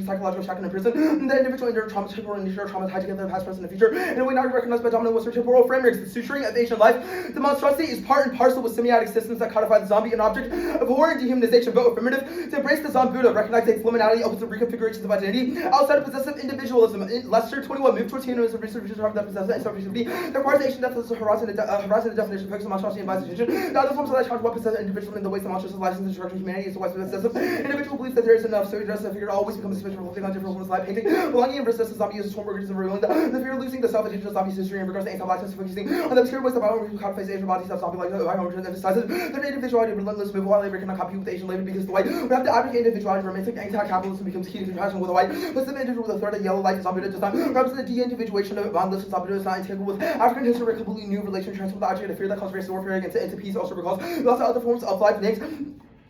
psychological shock and imprisonment. The individual endured trauma, temporal and initial trauma tied together the past, present, and future in a way not recognized by dominant Western temporal frameworks. The suturing of ancient life. The monstrosity is part and parcel with semiotic systems that codify the zombie an object of horror and dehumanization, but affirmative. To embrace the zombie Buddha, recognize its liminality, opens the reconfigurations of identity outside of possessive individualism. In Lester 21, move towards humanism, research of that possessive and subjectivity that requires the ancient death as a horizon and definition, focus on monstrosity and vice attention. The other forms of that challenge what possessive individual in the ways the monstrous license and destruction of humanity is the wise possessive. Individual believes that there is enough, so he does figure always becomes a special reflecting on different forms of life painting. Belonging and versus the zombie uses form organism revealing the fear of losing the self-attention of zombie's history and regards to anti-blackness focusing on the obscure ways the bio codifies Asian bodies of zombie like emphasizes that individuality relentless move while labor cannot copy with Asian labor because the white would have to advocate individuality romantic anti-capitalism becomes key to contraction with the white. But the individual with a third of yellow light zombie does not represent the de-individuation of bondless zombie is not integral with African history, a completely new relation transformed the object of fear that causes race warfare against it into peace also recalls lots of other forms of life names.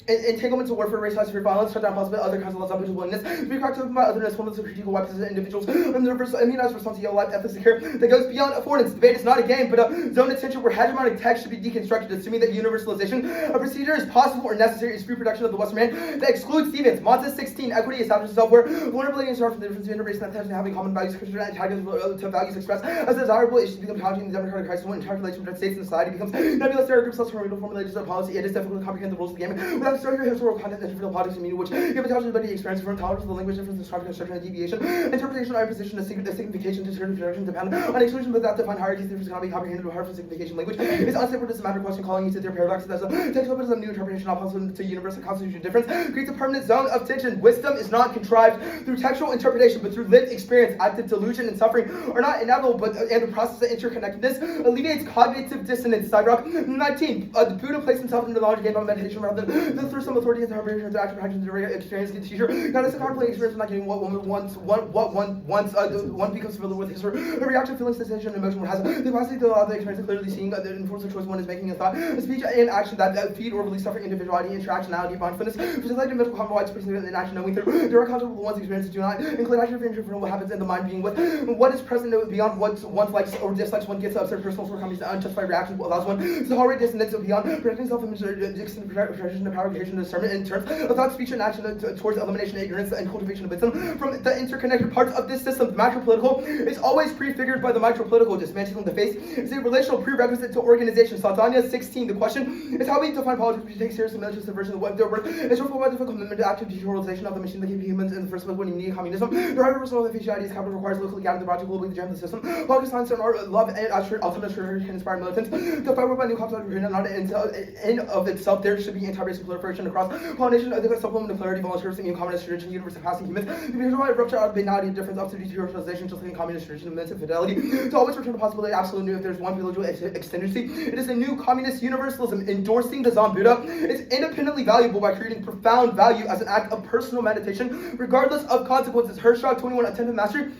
Entanglements of warfare, race, class, fear, violence, shut down possible other kinds of zombies' willingness to be characterized by otherness, forms of critical weapons as individuals, and the immunized response to yellow life ethics and care that goes beyond affordance. Debate is not a game, but a zone of tension where hegemonic text should be deconstructed, assuming that universalization of procedure is possible or necessary is reproduction of the Western man that excludes deviance. Montes 16, equity establishes itself where vulnerability is from the difference between race and attention having common values, Christian antagonism to values expressed as desirable issues become challenging in the democratic crisis when entire relation between states and society becomes nebulous. There are groups of formulated of policy. It is difficult to comprehend the rules of the game without historical content and trivial politics and meaning which give intelligence ability experience for intolerance of the language difference, describing construction and deviation, interpretation or imposition of signification to certain direction depend on exclusion without defined hierarchies. Difference cannot be comprehended with harmful signification. Language is unstable as a matter of question, calling into their paradoxes as a textual as a new interpretation of possible to universal constitution difference creates a permanent zone of tension. Wisdom is not contrived through textual interpretation, but through lived experience. Active delusion and suffering are not inevitable, but and the process of interconnectedness alleviates cognitive dissonance. Sidewalk 19. The Buddha placed himself into the knowledge gained by meditation rather than through some authority and interpretation of the action practice and experience the teacher. Not as a contemplating experience of not getting what one wants, one becomes familiar with his reaction, feeling, sensation, and emotion. One has the capacity to allow the experience of clearly seeing the influence of choice one is making a thought, a speech, and action that feed or release suffering, individuality, interactionality, mindfulness, facilitating mental combo, widespread in action, knowing through direct contact with one's experiences do not include action for what happens in the mind being with what is present beyond what one's likes or dislikes. One gets upset personal shortcomings and unjustified reactions allows one to tolerate dissonance beyond protecting self-image, extended protection of power, creation, discernment in terms of thought, speech, and action towards elimination of ignorance and cultivation of wisdom from the interconnected parts of this system. The macro-political is always prefigured by the micro-political. Dismantling the face is a relational prerequisite to organization. Saldana 16. The question is how we define politics. We take seriously military subversion of their work. It's for what difficult commitment to active dehumanization of the machine that keep humans in the first place when you need communism. The right reversal of the faciality is capital requires locally gathered the project globally the gem of the system. Politics, science, and art, love, and ultimate strategy can inspire militants to fight by new concepts of not in of itself. There should be anti-racial proliferation across pollination of the supplement of clarity, volunteers, and communist tradition, universe of passing humans. The usual rupture of banality and difference up to dehumanization, just like in communist tradition, immense fidelity. To always return to possibility, absolute new. If there's one biological extendency, it is a new communist universalism. Endorsing the Zon Buddha is independently valuable by creating profound value as an act of personal meditation, regardless of consequences. Hershog 21, attentive mastery.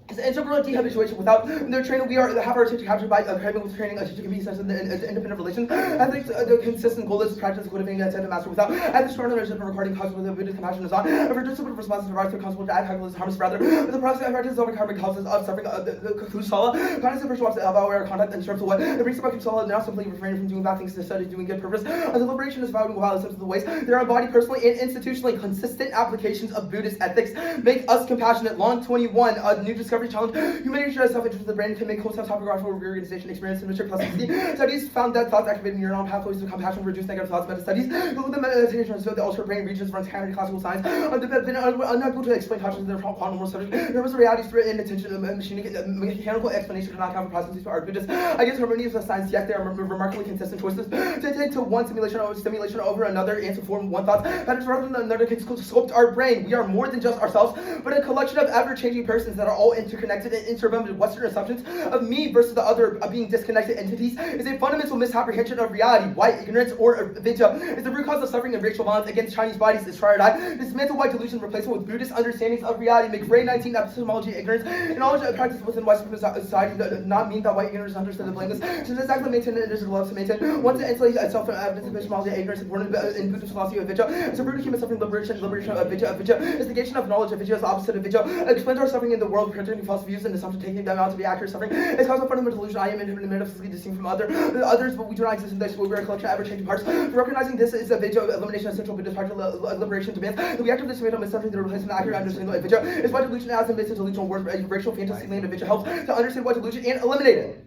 It's an integral dehabituation. Without their training, we have our attention captured by craving with training. Attention can be sense in independent relations. I think the consistent goal is practice cultivating a attentive master without at the strong leadership and recording causes with Buddhist compassion is on. A reducible response derived through consequence to add calculus rather. The process of practice is overcoming causes of suffering. The kusala, cognitive virtual of our conduct in terms of what it brings about kusala, now simply refraining from doing bad things to study doing good purpose. The liberation is valuable while in the ways there are embodied personally and institutionally consistent applications of Buddhist ethics make us compassionate. Long 21, a new discovery challenge. Humanity should have self-interest of the brain can make whole self-topographical reorganization experience in mature plasticity. Studies found that thoughts activating neuronal pathways of compassion reduce negative thoughts. Meta studies include the meditation so the ultra brain regions runs counter to classical science. They've been unable to explain consciousness in their quantum world subject. There was a reality through inattention and mechanical explanation cannot account for processes for our Buddhists. I guess harmonious with science, yet there are remarkably consistent choices to take to one stimulation over another and to form one thought. That is rather than another can sculpt our brain. We are more than just ourselves, but a collection of ever-changing persons that are all interconnected and interwoven. Western assumptions of me versus the other being disconnected entities is a fundamental misapprehension of reality. White ignorance or avidya is the root cause of suffering and racial violence against Chinese bodies. This triad eye dismantle white delusion, replacement with Buddhist understandings of reality. McRae 19 epistemology ignorance and knowledge of practice within Western society does not mean that white ignorance is understood and blameless. To exactly maintain it is a love to maintain. Once it insulates itself from evidence of epistemology ignorance important in Buddhist philosophy of avidya is a root of human suffering, liberation of avidya. Is negation of knowledge. Avidya is the opposite of vidya. Explains our suffering in the world, protecting rejecting false views and assumptions, taking them out to be accurate suffering, is caused by fundamental delusion. I am infinitely metaphysically distinct from others, but we do not exist in this. We are a collection of ever-changing parts. Recognizing this is a vigil elimination of central Buddhist practical liberation demands. The reactive dismantle is something to replace an accurate understanding of vigil. Is why delusion as a myth and delusional words, racial fantasy land of vigil helps to understand what delusion and eliminate it.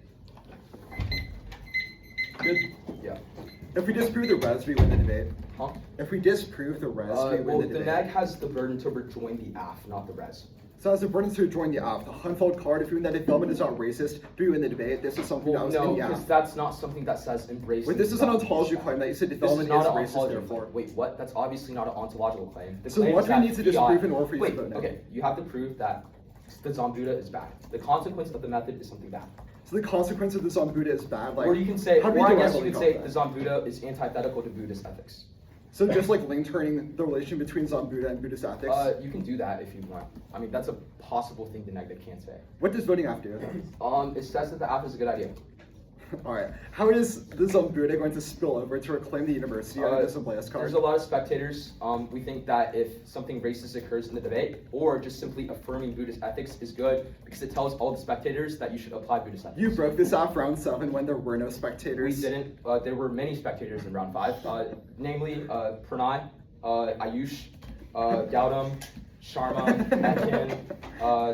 Good. Yeah. If we disprove the res, we win the debate. Huh? If we disprove the res, we win Well, the the debate. neg has the burden to rejoin the af, not the res. So as the burden to join the AF, the Hunfold card, if you win that development is not racist, do you win the debate? This is something that was no, in the because AF. that's not something that says embrace. Wait, this is an ontology claim that you said This is development not is an racist, ontological therefore. claim. Wait, what? That's obviously not an ontological claim. The So claim what is do we that need to disprove in order for you to Wait, vote no? okay, you have to prove that the Zambuddha is bad. The consequence of the method is something bad. So the consequence of the Zambuddha is bad. Like, Or you can say, how do we or I derive guess what you we could call say that? the Zambuddha is antithetical to Buddhist ethics. So just like link turning the relation between Zambuddha and Buddhist ethics. You can do that if you want. I mean, that's a possible thing the negative can't say. What does voting AF do? It says that the app is a good idea. Alright. How is the Zambuddha going to spill over to reclaim the university under this Blaise card? There's a lot of spectators. We think that if something racist occurs in the debate, or just simply affirming Buddhist ethics is good because it tells all the spectators that you should apply Buddhist ethics. You broke this AF round 7 when there were no We spectators. didn't. There were many spectators in round 5, namely Pranay, Ayush, Gautam, Sharma, Ekin,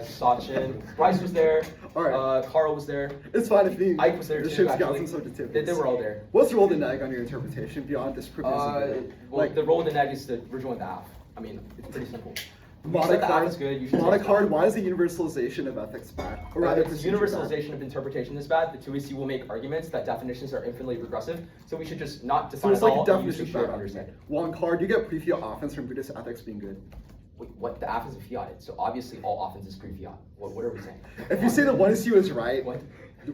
Sachin. Bryce was there. Alright. Carl was there. It's fine if the Ike was there too. ship's got Actually. some subjectivities. They were all there. What's the role of the neg on your interpretation beyond this Well, like the role of the neg is to rejoin the AF. I mean, it's pretty simple. You said the AF is good. You should take the Monocard, AF. why is the universalization of ethics bad? Or rather, It's procedure universalization of interpretation is bad. The 2AC will make arguments that definitions are infinitely regressive, so we should just not bad? So define it's it like all a and use definition the of shared understanding. One card, you get pre-fiat offense from Buddhist ethics being good. Wait, what? The AF is a fiat, so obviously all offense is pre-fiat. What are we saying? If you say the 1AC is right, What?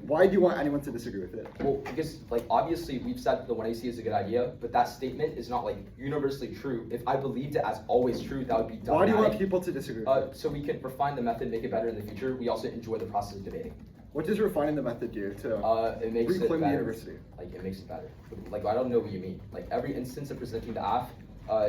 why do you want anyone to disagree with it? Well, because like obviously we've said that the 1AC is a good idea, but that statement is not like universally true. If I believed it as always true, that would be dogmatic. Why do you want people to disagree with it? So we can refine the method, make it better in the future. We also enjoy the process of debating. What does refining the method do to It makes it reclaim the better. university? Like it makes it better. Like I don't know what you mean. Like every instance of presenting the AF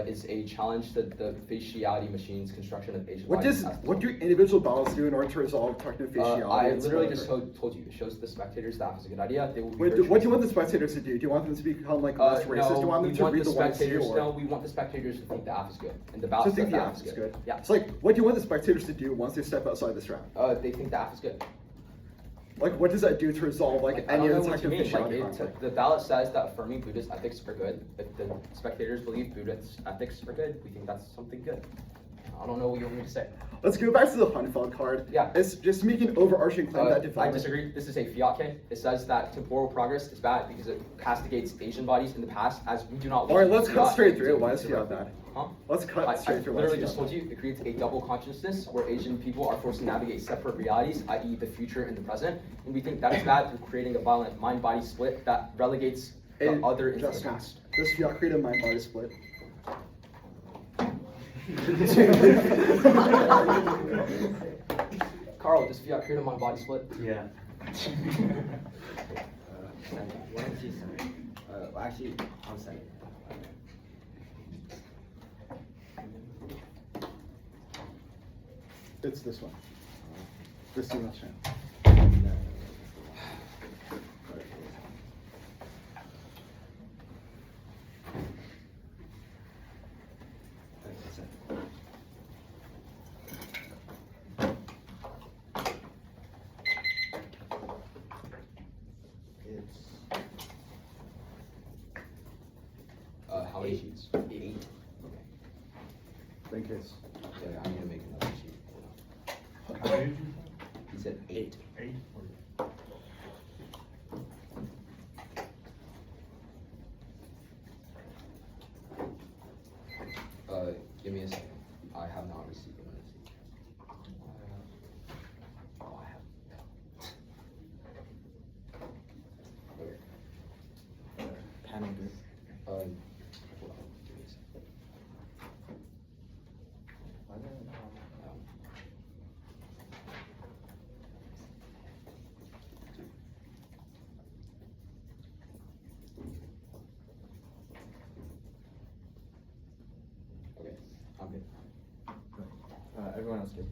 is a challenge to the faciality machine's construction of Asian What life. what do individual battles do in order to resolve technical faciality? I and literally spillover? just told you. It shows the spectators the AF is a good idea. They will be What do you want the spectators to do? Do you want them to become like less racist? Do you want them to read the 1AC spectators. or No, we want the spectators to think the AF is good, and the to ballot think says the AF is good? Yeah. It's like, what do you want the spectators to do once they step outside this round? They think the AF is good. Like, what does that do to resolve like I any don't of know the what you mean. technical Like faciality it, conflict? the ballot says that affirming Buddhist ethics are good. If the spectators believe Buddhist ethics are good, we think that's something good. I don't know what you want me to say. Let's go back to the Hunfeld card. Yeah. It's just making an overarching claim that I development. disagree. This is a fiat case. It says that temporal progress is bad because it castigates Asian bodies in the past, as we do not. Alright, let's cut fiat straight through it. to- Why is to fiat record. bad? Huh? Let's cut I straight through. literally why is just fiat told you it creates a double consciousness where Asian people are forced to navigate separate realities, i.e. the future and the present, and we think that is bad through creating a violent mind-body split that relegates the bad? other into the Justin, past. does fiat create a mind-body split? Carl, does fiat create a mind-body split? Yeah. Why don't you say? Actually, I'll say. It's this one. This email chain. How many sheets? 8. Okay. In case. Okay, I need to make another sheet. How many did you He said 8. say? 8? Give me a second. I have not received the minutes. Oh, I have. Okay. Panel group. Hold on. Give me a second. Okay, I'm good. Everyone else good.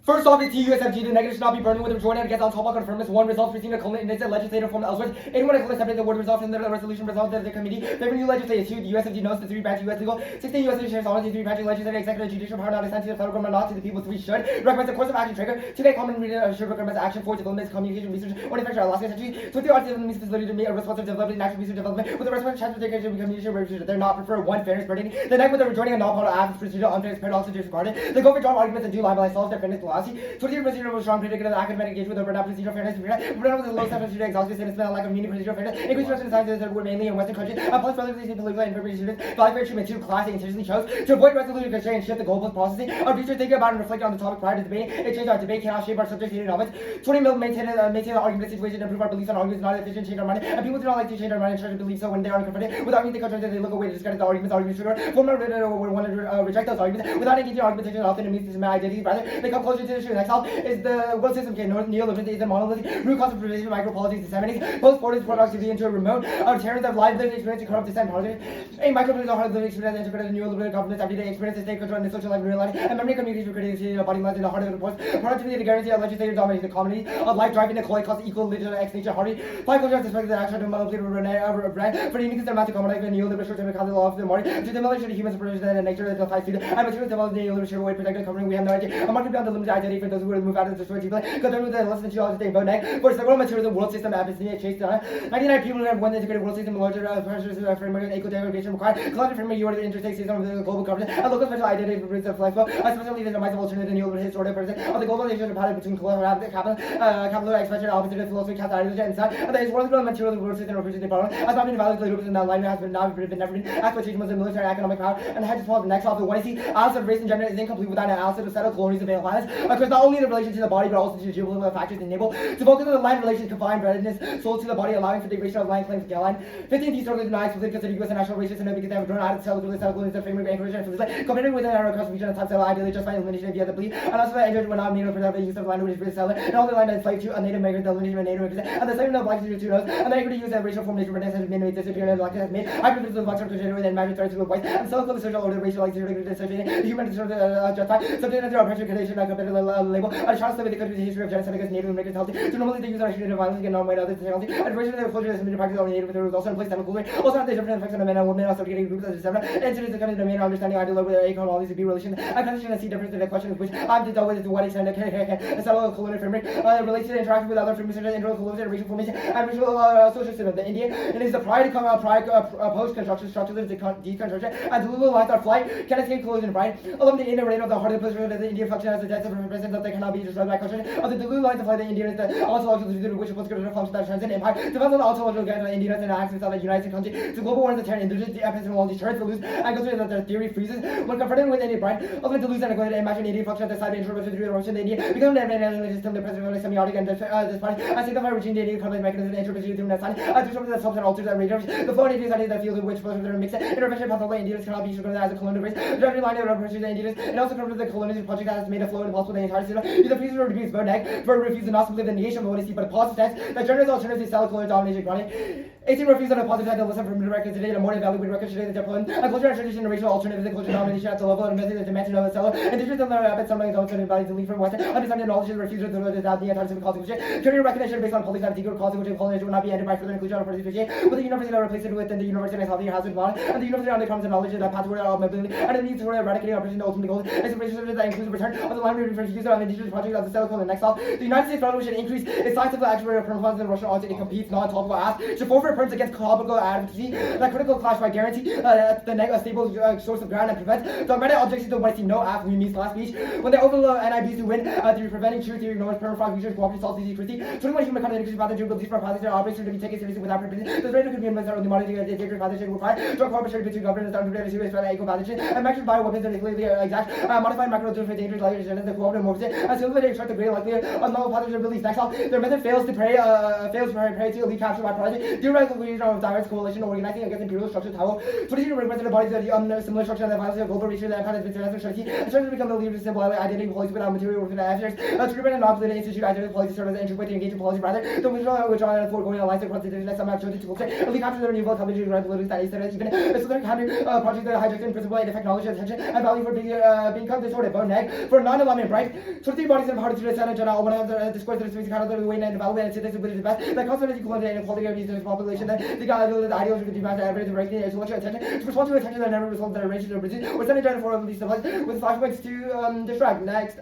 First off, it's TUSFG. The negative should not be burning with the majority against on top of confirmance. One result receiving a colon in legislative form elsewhere. Anyone who accepted the word result in the resolution result of the committee. Favoring new legislative. 2. The USFG knows the 3 branch US legal. 16. USFG shares all the 3 branch legislative, executive, judicial power not assigned to the federal government, not to the people. 3. Should recommend the course of action trigger. 2. Get common reader should recommend action. 4. Development, communication, research, or infrastructure. Alaska century. 20. Arts development means facility to meet a responsive development, natural research development with the responsive transportation, communication, research. They're not prefer 1. Fairness, burden. The next with the rejoining a non-political act, procedural, unfair, paradox, and disregarded. They go for job arguments and do lie by solve their fairness philosophy. 23. Procedural was strong predicted academic engagement with the procedural fairness. But with the low standard procedural exhaustive and spent a lack of meaning procedural fairness. Increased trust in sciences that were mainly in Western countries. Plus further these political information students. Value fair treatment. 2. Class intentionally chose to avoid resolution constraint and shift the goalpost processing. Our research thinking about and reflecting on the topic prior to debating. It changed our debate cannot shape our subject in of it. 20. Maintain the argument situation, improve our beliefs on arguments not efficient, change our mind. And people do not like to change our mind and try to believe so when they are confronted with arguments they contradict, they look away to discredit the arguments trigger. Form not written or want to reject those arguments without engaging argumentation often it means to cement identity. Rather, they come closer to the truth. Next help is the world system can neoliberalism, monolithic, root cause of predation, micropolitics, disseminating, post-borders productivity into a remote, terrors of live lived experience to corrupt dissent politics. A micropolitical hard living experience integrated neoliberal governance, everyday experience, state control, and the social life in real life, and memory communication creativity, body lines in the heart of the force, productivity, the guarantee of legislative dominating the community of life driving the calling cost equal literature ex nature hardy. 5 culture of suspected action to monopoly brand for the unique systematic common life and neoliberal short term law of the morning to demolish the human supervision and nature that applies to the and material development the neoliberal way protected covering we have no idea. A market beyond the limited identity for those who will move out of the destroyed people. Concerned with the less than 2 hours a day vote neg for several materials the world system epistemic chase down. 99 people have one integrated world system larger pressures framework and equal derivation required. Collective framework you are the interstate system of the global government and local special identity for of life flow. Especially the demise of alternative neoliberal historical person of the globalization pattern between capital expansion opposite philosophy cast ideology and inside and the world material world system represents the power as not been evaluated in that line has been never been exploitation was the military economic power and hedge fall the next off the one see analysis of race and gender is incomplete without an analysis of settled colonies of the planets because not only the relation to the body but also to the geopolitical factors enable to focus on the land relations confined readiness sold to the body allowing for degradation of land claims to line 15 historically denies within consider US and national races and because they have drawn out of settled colonies the framework anchorage and like comparing with an arrow contribution of time settled ideally just by elimination via the belief and also that entered when not made for the use of land which is settler and all the land enslaved to a native migrant the elimination of native migrants and the same no black to knows and the equity use of racial formation has been made disappear and black has made hyperphysical of blacks are generated and magic threats to the whites and so called the social order racial like the human justify subject to oppression condition like a label a chance to the country's history of genocide against native migrants healthy to normally the use of accident violence against non-white others technology and racial closure has been practiced on native there was also in place time cooler also have the different effects on men and women also getting groups as etc and to the kind of the main understanding I deliver the econ all these be relations I can see difference in the question of which I've dealt with to what extent the settled colonial framework relates to the interaction with other frameworks such as intercolonial racial formation and racial social system of the Indian it is the prior to come post construction structures deconstruction and the lines are flight can escape collision right along the inner rate of the heart of the position of the Indian function as the death of represent that they cannot be destroyed by construction of the blue lines of flight the Indian is the ontological to which was going to function that transcend empire develop the ontological guide of Indian and access of the United country to global wars that turn indigenous the epistemology turns to lose and goes that their theory freezes when confronted with any pride ultimately to lose and go to imagine Indian function at the side of introversion through the Russian the Indian become an analytic system the president of semiotic and this party I signify regime the Indian complex mechanism introversion through that side to show that substance alters that radius the flow Indians ideas that field in which both of them mix it intervention pathway Indians cannot be shown as a colonial race the direct line of repression the Indians and also comes with the colonial project that has made a flow impossible the entire system either freezes or reduces vote neg for refuse and not simply the negation of what is but a positive sense that generates alternatives to style colonial domination chronic 18 refuse on a positive side to listen from the records today and a more evaluated records today that they're pulling a culture and tradition and racial alternatives and culture domination at the level and method the dimension of the seller and different than the rapid sometimes also invalid to leave from western understanding knowledge and refusal to without the entire civil culture career recognition based on public sector cause which colonization will not be ended by further inclusion of participation with the university that replaced it within the university and healthy hazard model and the university on the commons and knowledge that pathway of mobility and the need to eradicate oppression the ultimate goal is the that includes return of the land for use of indigenous project of the seller and next off the United States federal should increase its scientific actuary performance in Russian arts and it competes non-topical asks should forfeit firms against topical advocacy that critical clash by guarantee the stable source of ground and prevent dogmatic objections to what I see no act means last speech when they overload NIBs to win through preventing truth theory ignores permafrost research cooperative solves easy critique 21 human content increases pathology beliefs from pathology operations to be taken seriously without prejudice the rate of commitments are only monitoring the sacred pathology required drug cooperation between governments and the serious threat equal pathogen and measures bioweapons and clearly exact modified macro for dangerous life agenda the cooperative morphs and so they extract the greater likelihood of novel pathogen release next off their method fails to prey to elite capture by project by the conclusion of direct coalition organizing against imperial structure Tao. 22 represented bodies of the similar structure and the violence of global reach and empire has been international strategy. And started to become the leader of symbol identity policy without material work affairs. To prevent a non-political institute identity policy serve as an entry point to engage in policy rather. The withdrawal and foregoing alliance across the international somehow chosen to filter. Elite capture their renewable coverage of political studies that is even so their counter project that hijacked in principle and effect knowledge and attention and value for become distorted vote neg for non-alignment right. 23 bodies in party to the Senate general one of the discourse that is kind of the way and development and citizens with the best that constitutes equality and equality of the population that the ideals of the demand to everything right there so much attention to respond to attention that never results that arranged to resist or send agenda for these supplies with flashpoints to distract. Next,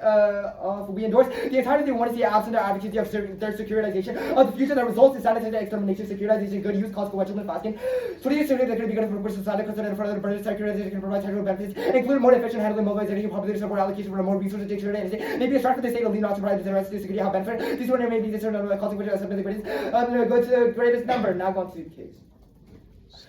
we endorse the entirety they want to see absent their advocacy of their securitization of the future that results in sanitary extermination, securitization, good use, consequential, and fasting. So these students that could be good for society, considered for the British securitization can provide technical benefits, including more efficient handling, mobilization, population support allocation for more resources, dictionary, and maybe a start for the state of lead not to provide the rest of the security, how benefit. These one may be determined consequential of the greatest, go to the greatest number. Now go to the case.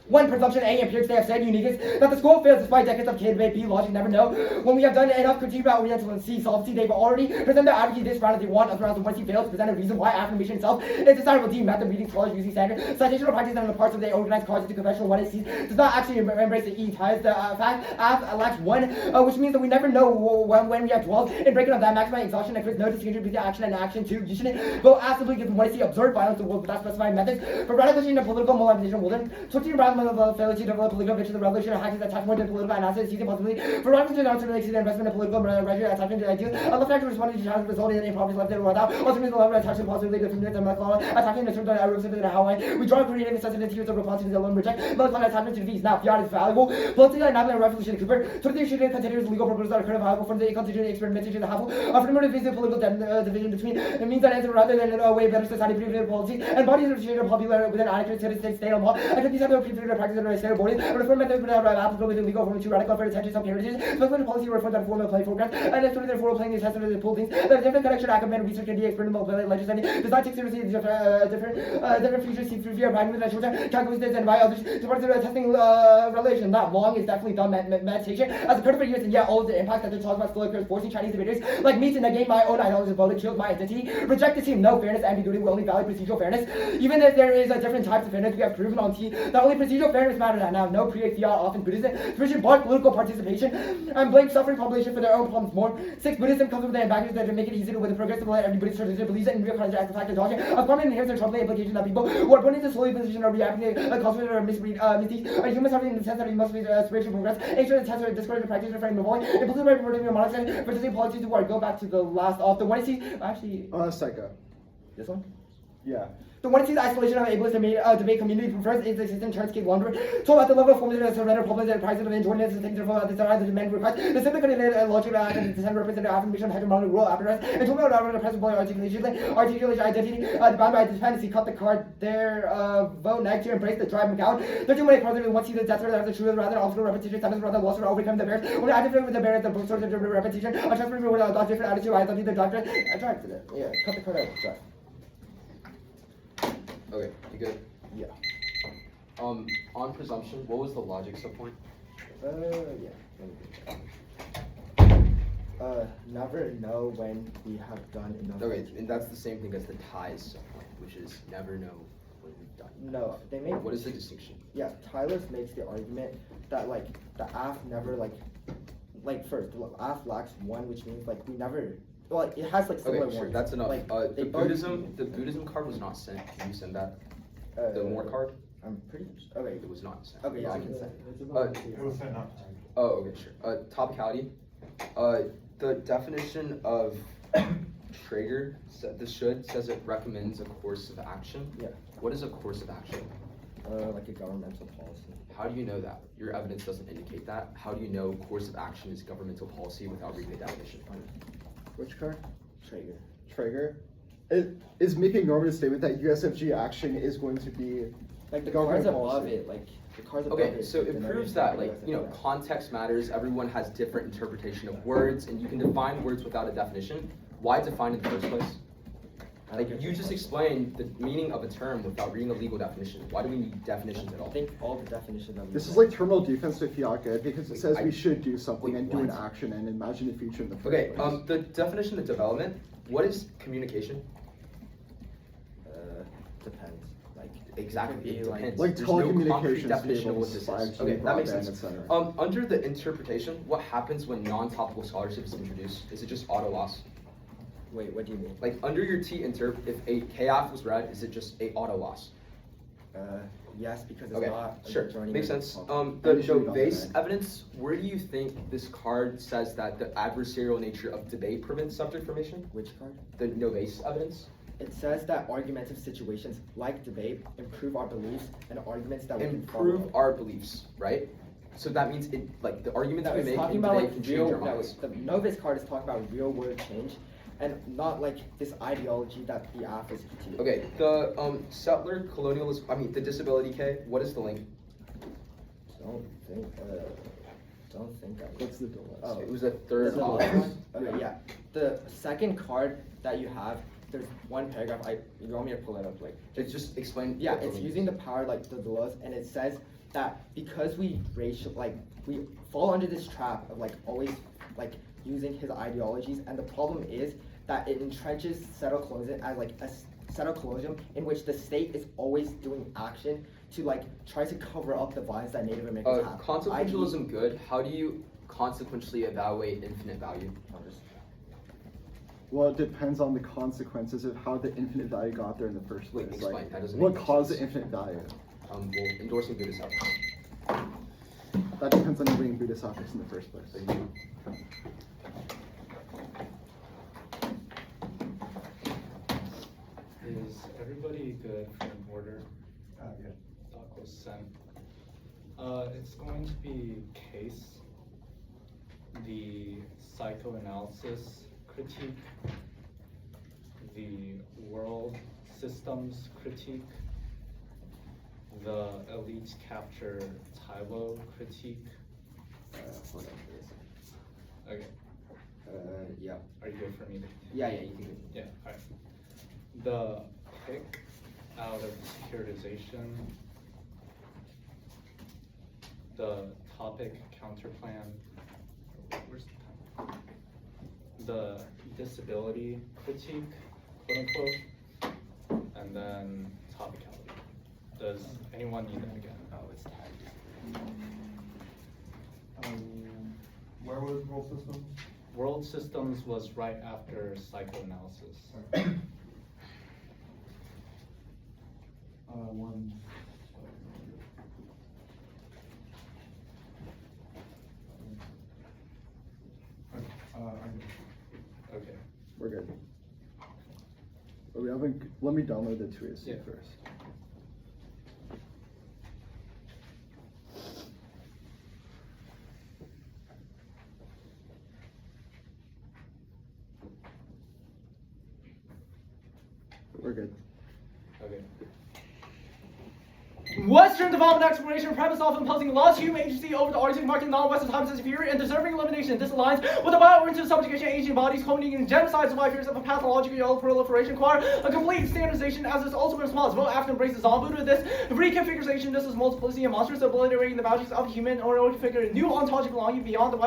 One presumption A appears to have said uniqueness that the school fails despite decades of kid B logic never know. When we have done enough critique about Oriental and C solvency, they've already presented their advocate this round as they want of rounds once he fails to present a reason why affirmation itself is desirable. D method reading scholars using standard citational practice and the parts of the organized cause into conventional what it sees does not actually embrace the E ties the fact F lacks one, which means that we never know when we have 12 in breaking up that maximum exhaustion and creates no distinction between action and action. 2 you shouldn't go actively against what I see observed violence in the world without specifying methods for radicalization and political mobilization will then 14 round of failure to develop political vision, the revolution of hacking attach more to political analysis, seizing possibility for rivals to not relate to the investment in political rhetoric, attachment to ideas. A left actor responding to challenges resulting in improper left and without. Ultimately, the left attachment possibility to the Malcolm, attaching the terms of the Hawaii. We draw creative necessity to the response to the alone reject. Malcolm attachment to the V's. Now, fiat is valuable. Political and national revolution Cooper. So the issue continues legal proposals that are currently valuable from the constituent experimentation of the Havel. From the division political division between it means that answer rather than a way better society previous policy and bodies of change are popular within adequate state on law. I think these have no prefigured practices that are standard boarding. Reform methods would have applicable within legal form to radical for attention some carriages, specific policy reforms that form a play programs, and as therefore playing these tests and pull things that a different connection academic research can be experimental legislating does not take seriously different features see through fear of with that short calculations and by others to part of the testing relation. Not long is definitely done meditation as a for years and yet all of the impact that they're talking about still occurs forcing Chinese debaters like me to negate my own ideology voted shield my identity, reject the team, no fairness, ambiguity, we only value procedural fairness. Even if there is a different types of fairness, we have proven on T that only procedural fairness matters and now no create fiat often Buddhism, Christian blood political participation, and blame suffering population for their own problems more. 6 Buddhism comes with the backers that make it easy to with the progressive let every Buddhist tradition believes it and real as the fact of doctrine of common inherent and troubling implication that people who are put into slowly position are reacting to culture or misdeeds are humans having in the sense that we must be spiritual progress, ancient test or discourage practice refraining from avoiding impulsive by reverting to monarchy for the policies to war. Go back to the last of the one see actually Psycho. this one? Yeah. The one sees isolation of ableist debate community prefers its existence turns Kate Wanderer. So at the level of formation of surrender problems and prices of enjoyment and things of the demand request, the simple logic and the representative affirmation of hegemonic rule apparatus, and told me about the present point articulation identity, bound by dependency, cut the card there, vote next to embrace the drive McCown. 13 president once see the death rather the truth rather obstacle repetition, sentence rather loss or overcome the bears. When I with the bears, the source of repetition, a transfer with a different attitude, I thought the doctor, I tried to that. Yeah, cut the card out, drive. Okay, you good? Yeah. On presumption, what was the logic subpoint? Yeah. Never know when we have done enough. Okay, and that's the same thing as the ties subpoint, which is never know when we've done. No, they make. What is the distinction? Yeah, Tyler makes the argument that like the AF never like first AF lacks one, which means like we never. Well, it has like similar Okay, sure, ones. that's enough. Like, The Buddhism card was not sent. Can you send that? The more card? I'm pretty okay. It was not sent. Okay, yeah, I can send. It was sent not timed. Oh, okay, sure. Topicality. The definition of Traeger says it recommends a course of action. Yeah. What is a course of action? Like a governmental policy. How do you know that? Your evidence doesn't indicate that. How do you know course of action is governmental policy without reading the definition? Which card? Traeger. Traeger. It is making normative statement that USFG action is going to be Like the government cards above policy. it, like the cards above Okay, it. so it proves that, like, you know, context matters. Everyone has different interpretation of words, and you can define words without a definition. Why define in the first place? Like, you just explained the meaning of a term without reading a legal definition. Why do we need definitions at all? I think all the definitions that we This is said- like terminal defense to fiat good because it says we should do something Wait, and do an what? action and imagine the future in the first Okay, place. the definition of development, what is communication? Depends. Like Exactly. It Like- depends. Like There's no concrete telecommunications definition of what cables, this is. 5G, Okay, that makes broadband, sense. etc. Under the interpretation, what happens when non-topical scholarship is introduced? Is it just auto loss? Wait, what do you mean? Like under your T interp, if a KF was read, is it just a auto loss? Yes, because it's Okay, not a sure, joining makes of- sense. And The you should read on base that. evidence, where do you think this card says that the adversarial nature of debate prevents subject formation? Which card? The no base evidence? It says that argumentative situations like debate improve our beliefs and arguments that we can Improve follow. our beliefs, right? So that means it, like the argument that we It's make talking in about debate like can change real. our No, minds. the novice card is talking about real world change, and not like this ideology that the app is critiquing. Okay, the settler colonialism, I mean the disability K, what is the link? Don't think I. What's the delay? Oh. It was a third That's the option. last one? Okay, yeah. The second card that you have, there's one paragraph. You want me to pull it up? Like, It's just explain. yeah, what the it's link using is. the power like the laws, and it says that because we we fall under this trap of like always like using his ideologies, and the problem is that it entrenches settler-colonialism as like a settler-colonialism in which the state is always doing action to like try to cover up the violence that Native Americans have. Consequentialism good. How do you consequentially evaluate infinite value? Well, it depends on the consequences of how the infinite value got there in the first Wait, place. explain. That doesn't What make caused the sense. infinite value? Well, endorsing Buddhist ethics. That depends on you reading Buddhist ethics in the first place. Thank you. Is everybody good for an order? Yeah. Doc was sent. It's going to be case, the psychoanalysis critique, the world systems critique, the elite capture Tylo critique. Hold on, please. Okay, Yeah. are you good for me to? Yeah, you can. Yeah, alright. The pick out of securitization, the topic counterplan, where's the time? The disability critique, quote unquote, and then topicality. Does anyone need that again? Oh, it's tagged. Where was world systems? World systems was right after psychoanalysis. One. Okay. We're good. But we haven't. Let me download the 2AC Yeah. first. We're good. Okay. Western development exploration premise of imposing laws to human agency over the Arctic market non-Western times is inferior and deserving elimination. This aligns with the biooriented subjugation of Asian bodies culminating in genocides of 5 years of a pathological yellow proliferation require a complete standardization as its ultimate response. Vote after embraces Zombu to this reconfiguration. This is multiplicity and monstrous, obliterating the boundaries of human or configure a new ontology belonging beyond the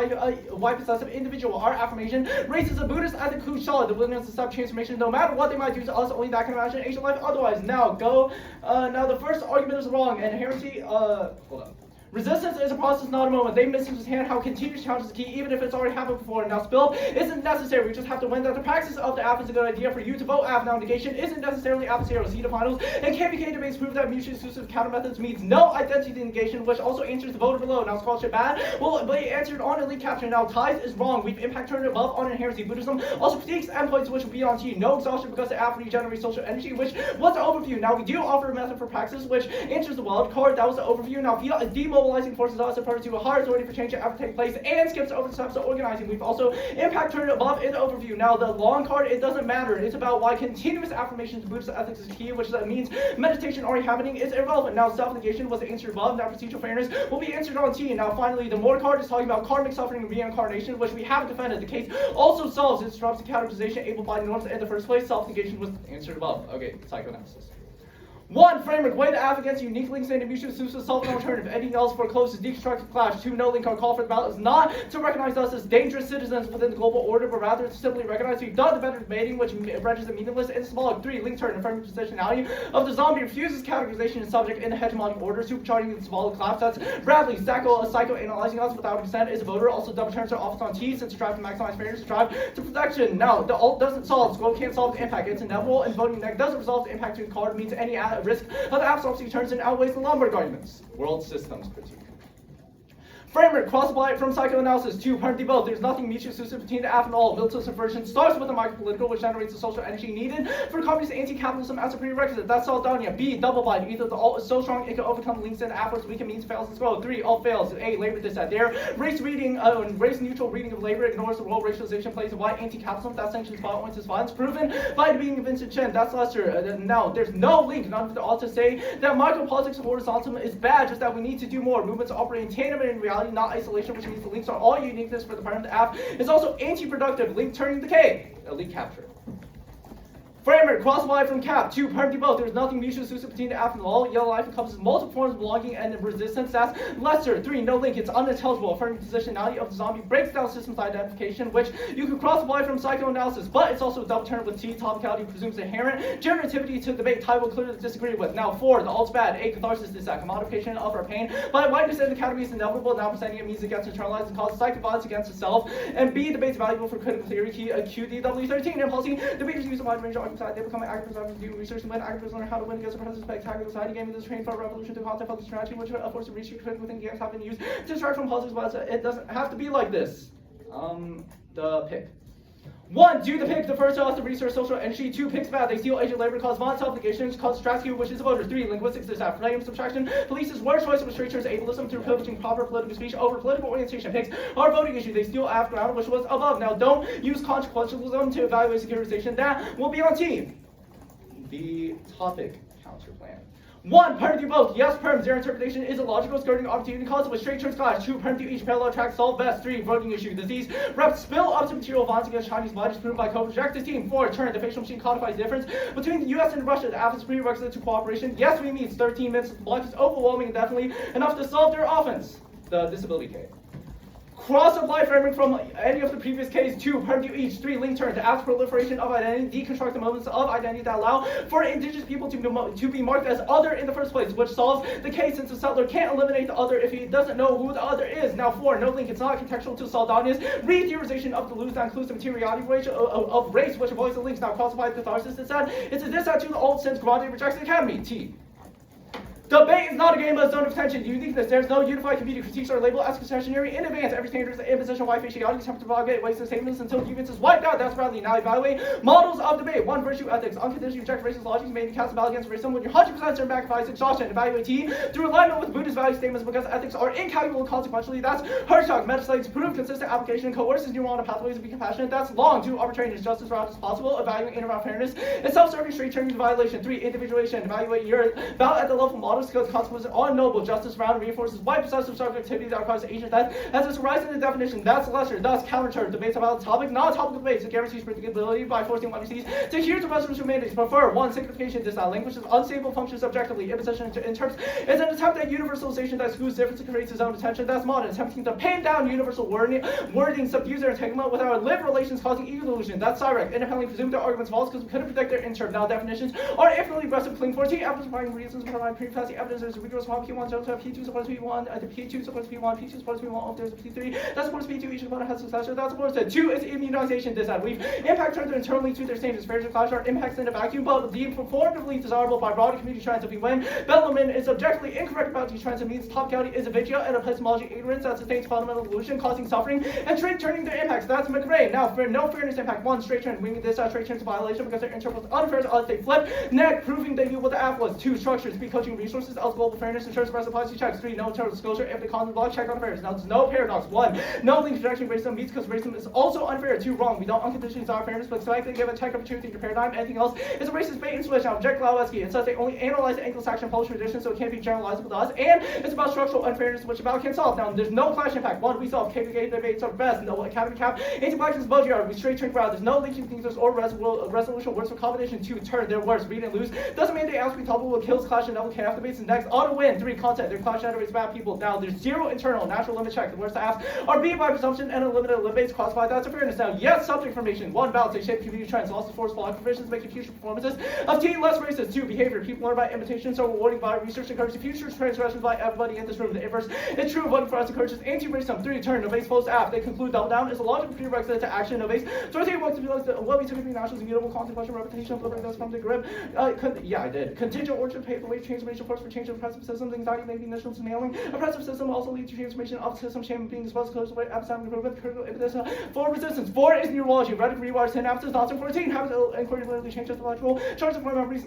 white possessive individual. Our affirmation raises a Buddhist ethic crucial, the willingness to stop transformation no matter what they might do to us, only that can imagine Asian life otherwise. Now go. Now the first argument is wrong, and heresy, hold on. Resistance is a process, not a moment. They misunderstand how continuous challenge is key, even if it's already happened before. Now, spill isn't necessary. We just have to win that the praxis of the app is a good idea for you to vote app. Now, negation isn't necessarily adversarial. See the finals. And KPK debates prove that mutually exclusive counter methods means no identity negation, which also answers the voter below. Now, scholarship bad will be answered on elite capture. Now, ties is wrong. We've impact turned above on inherency. Buddhism also critiques endpoints, which will be on T. No exhaustion because the app regenerates social energy, which was the overview. Now, we do offer a method for praxis, which answers the wild card. That was the overview. Now, Fiat is demobilizing forces us to a higher authority for change to ever take place and skips over the steps of organizing. We've also impact turned above in the overview. Now the long card, it doesn't matter. It's about why continuous affirmation to Buddhist ethics is key, which means meditation already happening is irrelevant. Now self-negation was answered above. Now procedural fairness will be answered on T. Now finally, the more card is talking about karmic suffering and reincarnation, which we haven't defended. The case also solves its disrupts the categorization able by norms in the first place. Self-negation was answered above. Okay, psychoanalysis. 1. Framework. Weigh the F against unique links and mutual exclusive solve an alternative. Anything else for close is deconstructive clash. 2. No link or call for the ballot is not to recognize us as dangerous citizens within the global order, but rather to simply recognize we've done the better debating, which renders it meaningless and symbolic. 3. Link turn. Affirming positionality of the zombie refuses categorization and subject in the hegemonic order, supercharging the symbolic collapse. That's Bradley. Psychoanalyzing us without consent is a voter. Also double turns are office on T since strive to maximize fairness, strive to protection. Now, the alt doesn't solve. Scroll can't solve the impact. It's inevitable, and voting neg doesn't resolve the impact to the card means any risk of absolutely turns and outweighs the Lombard arguments. World systems critique. Framework, cross-apply from psychoanalysis. 2. Apparently both. There's nothing mutually exclusive between the F and all. Military subversion starts with the micropolitical, which generates the social energy needed for communist anti-capitalism as a prerequisite. That's Saldania. B. Double bind. Either the alt is so strong it can overcome links and afterwards weaken means fails and scroll. 3. Alt fails. A. Labor dissent. There. Race neutral reading of labor ignores the role racialization plays in white anti-capitalism. That sanctions violence is violence. Proven by the being of Vincent Chen. That's Lester. Now, there's no link. None of the alt to say that micropolitics of horizontalism is bad, just that we need to do more. Movements operate in tandem and in reality, not isolation, which means the links are all uniqueness for the part of the app. It's also anti-productive. Link turning decay. Elite capture. Framework, cross-apply from cap. 2. Permanently both. There's nothing mutually exclusive between the app and the law. Yellow life encompasses multiple forms of belonging and resistance. That's Lester. 3. No link. It's unintelligible. Affirming positionality of the zombie breaks down systems identification, which you could cross-apply from psychoanalysis, but it's also a double turn with T. Topicality presumes inherent generativity to debate. Ty will clearly disagree with. Now, 4. The alt's bad. A. Catharsis is a commodification of our pain. By whiteness in the category is inevitable. Now presenting it means it gets internalized and causes psychic violence against itself. And B. Debate's valuable for critical theory. QDW13. And policy. Debaters use a wide range of arguments. They become activists doing research and when activists learn how to win against oppressive spectacular society. Gaming this train for a revolution through content focused strategy, which of course the research critical thinking games have been used to distract from politics, but it doesn't have to be like this. The pick. 1. Do the pick. The first to research social energy. 2. Picks bad. They steal agent labor, cause violence, obligations, cause strategy, which is the voters. 3. Linguistics. There's that flame subtraction. Police's word choice of restrictions, ableism through privileging proper political speech over political orientation. Picks are voting issue. They steal after which was above. Now don't use consequentialism to evaluate securitization. That will be on T. The topic counter plan. 1. Perm do both. Yes, perm. Their interpretation is illogical, skirting opportunity cost with straight turns clash. 2. Perm do each parallel track solve best. 3. Voting issue. Disease. Reps spill up to material violence against Chinese blood is proven by co-projected team. 4. Turn. The facial machine codifies the difference between the US and Russia. The app is prerequisite to cooperation. Yes, we meet. 13 minutes. The block is overwhelming and definitely enough to solve their offense. The disability case. Cross-apply framework from any of the previous cases. 2. Perm do each. 3. Link turn. The app's proliferation of identity. Deconstruct the moments of identity that allow for indigenous people to be marked as other in the first place, which solves the case since the settler can't eliminate the other if he doesn't know who the other is. Now 4. No link. It's not contextual to Saldania's re-theorization of the loose that includes the materiality of race, which avoids the links. Now cross-apply catharsis instead. It's a diss to the old since Grande rejects the academy. T. Debate is not a game, but a zone of tension. Uniqueness. There's no unified community. Critiques are labeled as concessionary in advance. Every standard is an imposition. Why faciality attempt to propagate wasted statements until grievance is wiped out. That's Bradley. Now evaluate models of debate. 1. Virtue ethics. Unconditionally reject racist logic made and cast a ballot against racism when you're 100% certain magnifies exhaustion. Evaluate T through alignment with Buddhist value statements because ethics are incalculable consequentially. That's Hirschog. Metaslates prove consistent application and coerces neuronal pathways to be compassionate. That's long. 2. Arbitrariness. Justice route as possible. Evaluate in around fairness. And self-serving straight turning violation. 3. Individuation. Evaluate your ballot at the level of models because consequences are unknowable. Justice round reinforces why possessive subjectivity that causes agent death as its horizon and definition. That's lesser. Thus counter debates about the topic, not topical debates. It guarantees predictability by forcing one sees to hear the resolution mandates. Prefer 1. Simplification. This language is unstable functions subjectively. Imposition in terms is an attempt at universalization that excludes difference and creates its own attention. That's modern. Attempting to pin down universal wording subdues their entanglement with our lived relations causing ego illusion. That's direct. Independently presume their arguments false because we couldn't predict their interp. Now definitions are infinitely aggressive. Cling 14. Evidence providing reasons provide pre-fancy evidence. There's a rigorous one. P1 P2 supports P1, P2 supports P1, P2 supports P1, if there's a P3, that supports P2, each component has successor, that supports it. 2 is immunization design. We've impact turns internally to their stages. Spiritual clash are impacts in a vacuum, but deemed performatively desirable by broader community trends. If we win, Bellarmine is objectively incorrect about these trends. It means topicality is a vigia and epistemology ignorance that sustains fundamental illusion, causing suffering and straight turning their impacts. That's McRae. Now, for no fairness impact, 1 straight turn, winging this straight turn to violation because their interp was unfair to us. They flip, neg, proving they knew what the app was. 2 structures, speed coaching, research. sources of global fairness ensures reciprocity checks. 3. No internal disclosure if the content block check on fairness. Now there's no paradox. 1. No link direction racism meets because racism is also unfair. 2. Wrong. We don't unconditionally desire fairness, but selectively give a check of truth in your paradigm. Anything else is a racist bait and switch. Now Jack Glowacki, it says they only analyze the Anglo-Saxon Polish tradition, so it can't be generalizable to us. And it's about structural unfairness, which about can solve. Now there's no clash impact. 1. We solve KPK debates are best. No academy cap. Anti-black is above yard. We straight turn crowd. There's no linking thinkers or resolution words for combination. 2. Turn their words. Read and lose. Doesn't mean they ask me talk about kills, clash, and double KF debates. And next, auto win. 3. Content. Their clash generates bad people. Now there's 0 internal natural limit check. The words to ask are B by presumption and unlimited limits classified as fairness. Now yes, subject information. 1. Balance. They shape community trends. Losses force block provisions making future performances of teen less racist. 2. Behavior. People learn by imitation, so rewarding by research encourages future transgressions by everybody in this room. The inverse is true. Voting for us encourages anti-racism. 3. Turn. Novates post app. They conclude double down is a logical prerequisite to action. Novates. 13. Work to be like what we typically nationals immutable content question reputation of liberating those from the grip. Yeah, I did. Contingent origin paperweight transformation force for change of oppressive systems. Anxiety may be initial to nailing. Oppressive system also leads to transformation of system shame being exposed close to epistemic improvement. Critical impetus for resistance. 4 is neurology. Rhetoric rewires synapses. Not 14. Habits inquiry literally changes the logical charge of memories.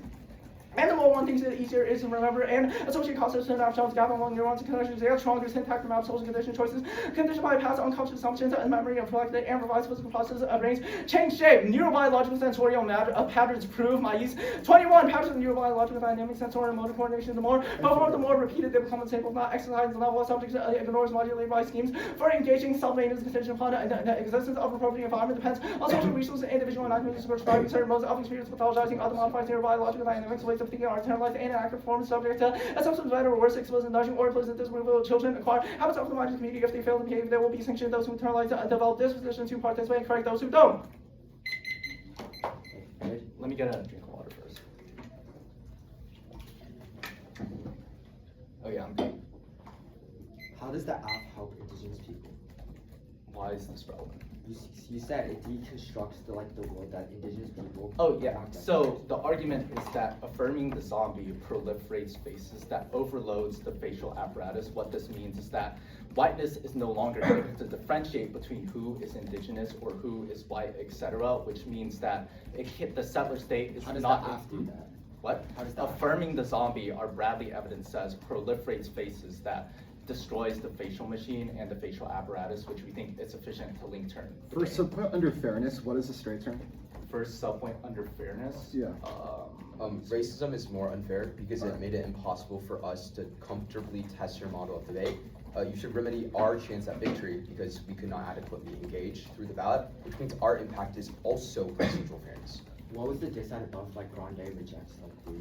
And the more one thinks it easier is to remember and associate concepts and synapse gap among neurons and connections. They have stronger syntax map social condition choices, conditioned by past unconscious assumptions and memory and reflected and revised physical processes of brains. Change shape, neurobiological sensorial patterns prove my use. 21 patterns of neurobiological dynamic sensorial motor coordination. The more performed, the more repeated they become unstable, not exercised the level of subjects ignores modulated by schemes for engaging self-maintenance contingent upon the existence of appropriate environment depends on social resources and individual enactments prescribing certain modes of experience pathologizing other modified neurobiological dynamics ways of thinking are internalized and inactive forms subject to a substance better or worse exposed in nudging or implicit disapproval. Children acquire habits of the mind community. If they fail to behave, there will be sanctioned. Those who internalize develop disposition to participate and correct those who don't. Let me get a drink of water first. Oh yeah, I'm good. How does the app help indigenous people? Why is this relevant? You said it deconstructs the world that indigenous people. Oh yeah, so the argument is that affirming the zombie proliferates faces that overloads the facial apparatus. What this means is that whiteness is no longer able to differentiate between who is indigenous or who is white, etc., which means that the settler state is How does not. the app do that? What? How does that Affirming the zombie, our Bradley evidence says, proliferates faces that destroys the facial machine and the facial apparatus, which we think is sufficient to link turn. For subpoint under fairness, what is the straight term? First subpoint under fairness. Yeah. Racism is more unfair because it made it impossible for us to comfortably test your model of debate. You should remedy our chance at victory because we could not adequately engage through the ballot, which means our impact is also procedural fairness. What was the dissent above Grande rejects the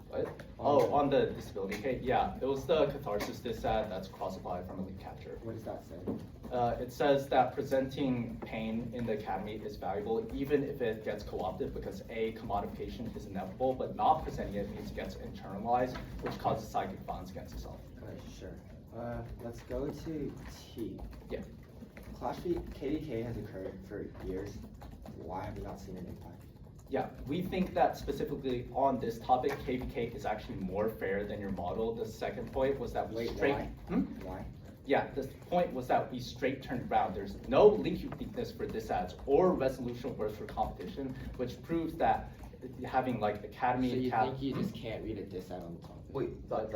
What? Oh, on the disability case? Yeah, it was the catharsis dissent that's cross-applied from elite capture. What does that say? It says that presenting pain in the academy is valuable even if it gets co-opted because A, commodification is inevitable, but not presenting it means it gets internalized, which causes psychic violence against itself. Okay, sure. Let's go to T. Yeah. Clash KDK has occurred for years. Why have we not seen an impact? Yeah, we think that specifically on this topic, KVK is actually more fair than your model. The second point was that we Why? Yeah, the point was that we straight turned around. There's no link uniqueness for disads or resolution words for competition, which proves that having academy. So you think you just can't read a dissent on the topic? Wait, but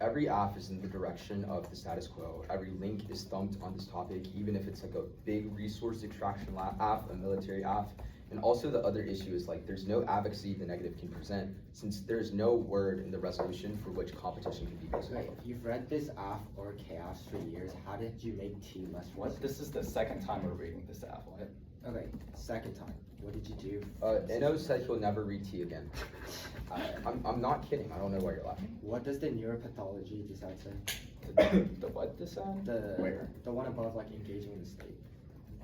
every app is in the direction of the status quo. Every link is thumped on this topic, even if it's a big resource extraction app, a military app. And also the other issue is there's no advocacy the negative can present since there's no word in the resolution for which competition can be based on. Wait, you've read this app or chaos for years. How did you make T less racist? This is the second time we're reading this app. What? Okay, second time. What did you do? Eno said he'll never read T again. I'm not kidding. I don't know why you're laughing. What does the neuropathology decide say? The what dissad? Where? The one above, engaging the state.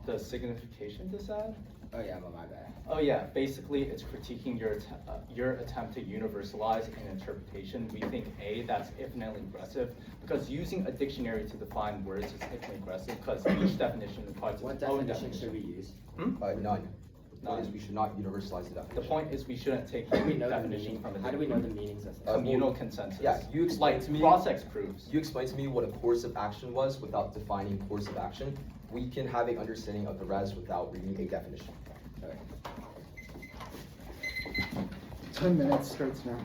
The signification dissad? Oh yeah, my bad. Oh yeah, basically it's critiquing your attempt to universalize an interpretation. We think A, that's infinitely aggressive because using a dictionary to define words is infinitely aggressive because each definition requires What its own definition definition. should we use? None. The point is we should not universalize the definition. The point is we shouldn't take How do we know the definition meaning? from a How do we know the meanings of communal consensus. Yeah, you explain to me. Cross-ex proofs. You explained to me what a course of action was without defining course of action. We can have an understanding of the res without reading a definition. Okay. 10 minutes starts now.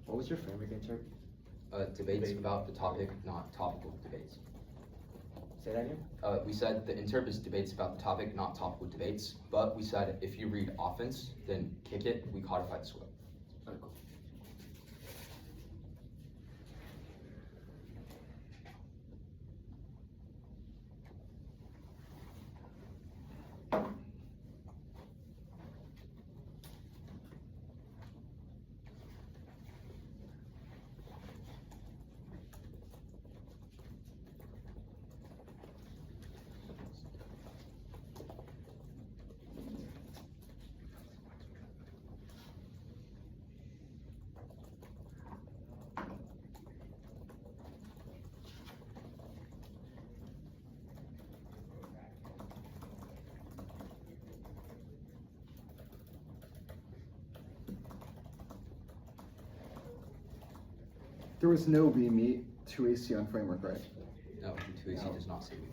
What was your framework answer? Debates about the topic, not topical debates. Say that again? We said the interp is debates about the topic, not topical debates, but we said if you read offense, then kick it, we codify the square. Okay, cool. There was no we meet 2AC on framework, right? No, 2AC does not say we.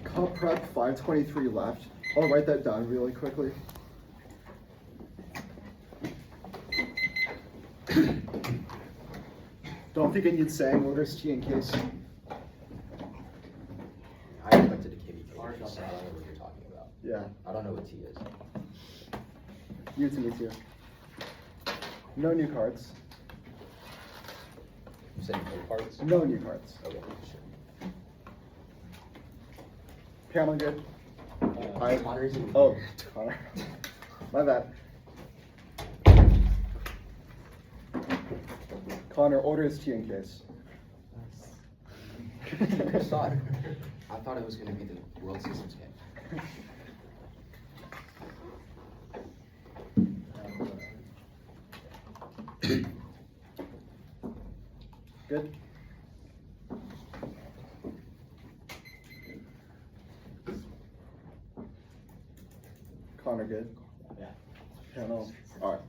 Comp prep 523 left. I'll write that down really quickly. Don't think I need saying orders T in case. I expected a KVK, so I don't know what you're talking about. Yeah, I don't know what T is. you to me too. No new cards. You said no cards? No new cards. Okay, sure. Pamela, good? Connor's in Oh, here. Connor. My bad. Connor, order his tea in case. I thought it was going to be the World Systems game. Good? Connor, good? Yeah. Panel. Alright.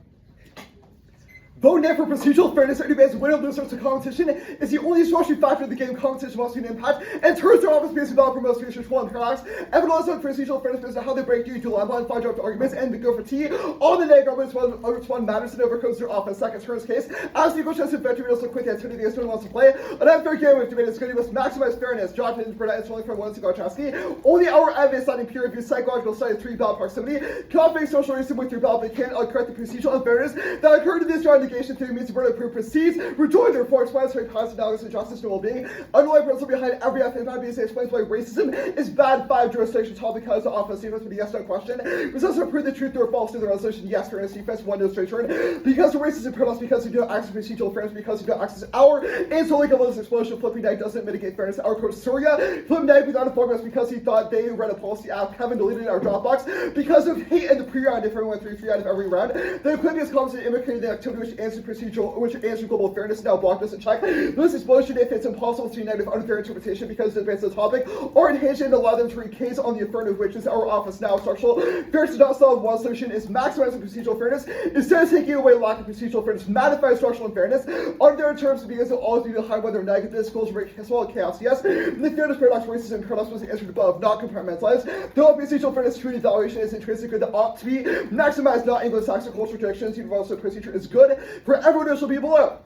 Vote now for procedural fairness and demands winner losers to competition is the only structuring factor in the game. Competition must be an impact and turns their office based on promotes research one parallax. Evidence on procedural fairness based on how they break due to line line, find draft arguments, and go for tea. All the negative arguments which one matters and overcomes their office. Second turns case. As the equal chance of victory also quit the activity the student wants to play. An unfair game with debate is good. You must maximize fairness. Jonathan Burnett is only from one cigar Chasky. Only our evidence citing peer review psychological study 3 ballot proximity. Cannot make social reason with your ballot, but can correct the procedural unfairness that occurred in this round negation theory means the burden of proof proceeds. Rejoin their force explanatory positive analysis of justice and well-being. Underlying principle behind every F impact being explains why racism is bad 5 jurisdictions all because the office sequence with a yes no question. Results to prove the truth or false to the resolution. Yes, fairness defense 1 no straight turn. Because the racism paradox because we don't access procedural fairness because we don't access our and so like a little explosion flipping knight doesn't mitigate fairness. Our coach Surya flipped knight without a focus because he thought they read a policy app. Kevin deleted our Dropbox because of hate in the pre-round. If everyone went 3-3 out of every round, the equivalent comments that imitated the activity which answered procedural, which answered global fairness now blocked us and check. This explosion if it's impossible to unite with unfair interpretation because it advances the topic or enhance and allow them to recase on the affirmative, which is our office now. Structural fairness does not solve one solution is maximizing procedural fairness instead of taking away lack of procedural fairness. Magnifies structural unfairness on their terms because it all due to high weather negative schools rate as well as chaos. Yes, the fairness paradox racism paradox was answered above, not compartmentalized. Though procedural fairness true evaluation is intrinsic good that ought to be maximized, not Anglo-Saxon cultural traditions. Universal procedure is good for everyone who shall be below.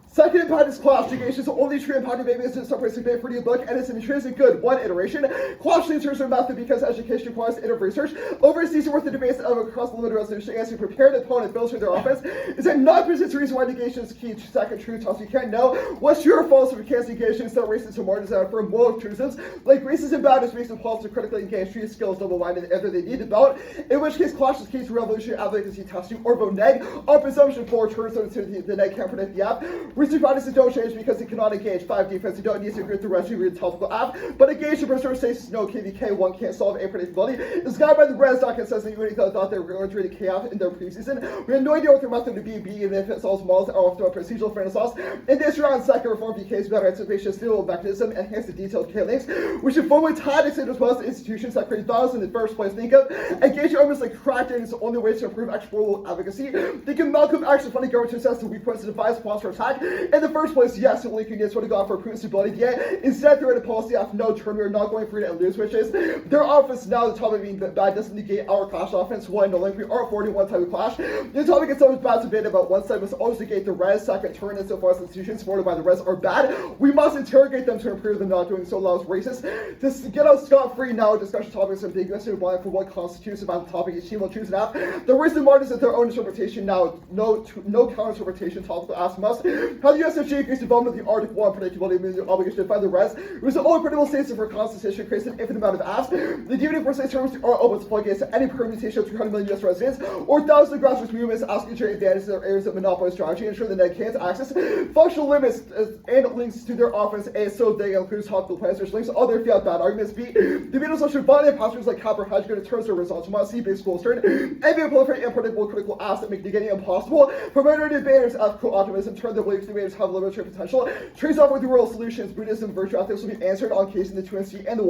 Second impact is class. Negations only true impact of baby is to separate significant for the book and it's an intrinsic good. 1 iteration. Class in terms of method because education requires iterative research. Over a season worth of debates of across the limited resolution answer prepared opponent builds for their offense is that not presents the reason why negation is key to second truth toss. You can't know what's true or false if you can't negation instead of racism or desire for moral truisms like racism bad is based on policy critically engaged true skills double-minded either they need to develop, in which case clash is key to revolution advocacy testing or vote neg on presumption 4 turns so the neg can't predict the app. Research practices don't change because it cannot engage 5 defense. You don't need to agree with the rest of your topical app, but engage the preserve stasis no KVK 1 can't solve a predictability. This guy by the Res document says that you already thought they were going to read a KF in their preseason. We have no idea what their method to be, even if it solves models are off to a procedural fairness loss. In this round, second reform PKs better anticipation still mechanism enhance the detailed K links, which inform with tactics and as well as institutions that create values in the first place. Think of engaging arguments like crackdown is the only way to improve exportable advocacy. Think of Malcolm X funding government to assess the weak points and devise plans for attack. In the first place, yes, only units would have gone for proven stability. Yet, instead, they're in a policy after no turn. We're not going for it and lose, which is their offense now. The topic being bad doesn't negate our clash offense. 1, no link. We are affording one type of clash. The topic itself is bad to debate about one side must always negate the res. Second turn, insofar as institutions supported by the res are bad, we must interrogate them to improve them. Not doing so allows racist. To get us scot-free now, discussion topics are ambiguous and blind for what constitutes about the topic. Each team will choose an app. The reason margins is their own interpretation now. No counter-interpretation. Topical asks must. How the USFG agrees development of the Article 1 predictability means the obligation to define the res. It was the only predictable states of our constitution creates an infinite amount of asks. The DVD for state terms are open to floodgates to any permutation of 300 million US residents or thousands of grassroots movements asking to advantage their areas of monopoly strategy, ensure the net can't access functional limits and links to their offense. A so they includes topical plans which links all their fiat bad arguments. B the video social violent postures like Capper Hedge good turns their results. Must see big schools turn and be proliferate unpredictable critical asks that make negating impossible. Promoter debaters ethical optimism turn their beliefs debaters have liberatory potential. Trace off with the world solutions. Buddhism virtue ethics will be answered on case in the 2 and C and the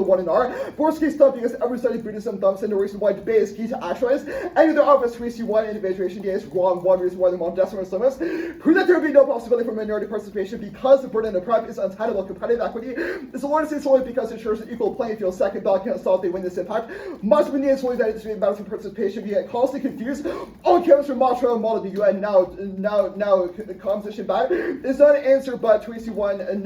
1 in R. Worst case stuff because every study Buddhism thumbs in the reason why debate is key to actualize. Any of their office 3C1 individuation day is wrong. 1 reason why the non-decimal limits. Prove that there will be no possibility for minority participation because the burden of prep is untenable. Competitive equity is a Lord States solely because it ensures an equal playing field. Second ballot can't solve they win this impact. Must win the solely that it's being balanced participation. We get constantly confused on campus from Montreal and model the UN now competition bad is not an answer but to AC1 and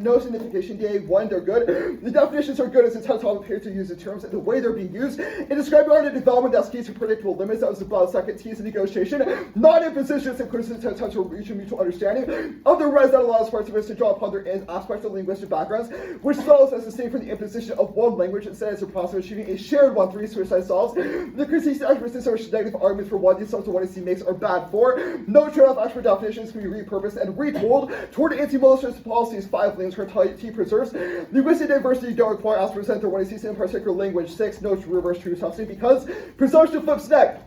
no signification. DA1, they're good. The definitions are good as the test appears to use the terms and the way they're being used. In describing art and development that's key to predictable limits, that was about second T is a negotiation, not impositions and criticism to attempt to reach a mutual understanding of the res that allows participants to draw upon their aspects of linguistic backgrounds, which follows as distinct from the imposition of one language instead as a process of achieving a shared one. 3 suicide solves. The critiques and expertise are negative arguments for what these subs and what AC makes are bad for. No trade-off expert definitions can be repurposed and retold toward anti-militarist policies. 5 links for T preserves. Linguistic diversity don't require us to present their what AC in particular language. 6 no reverse true substance because presumption flips neck.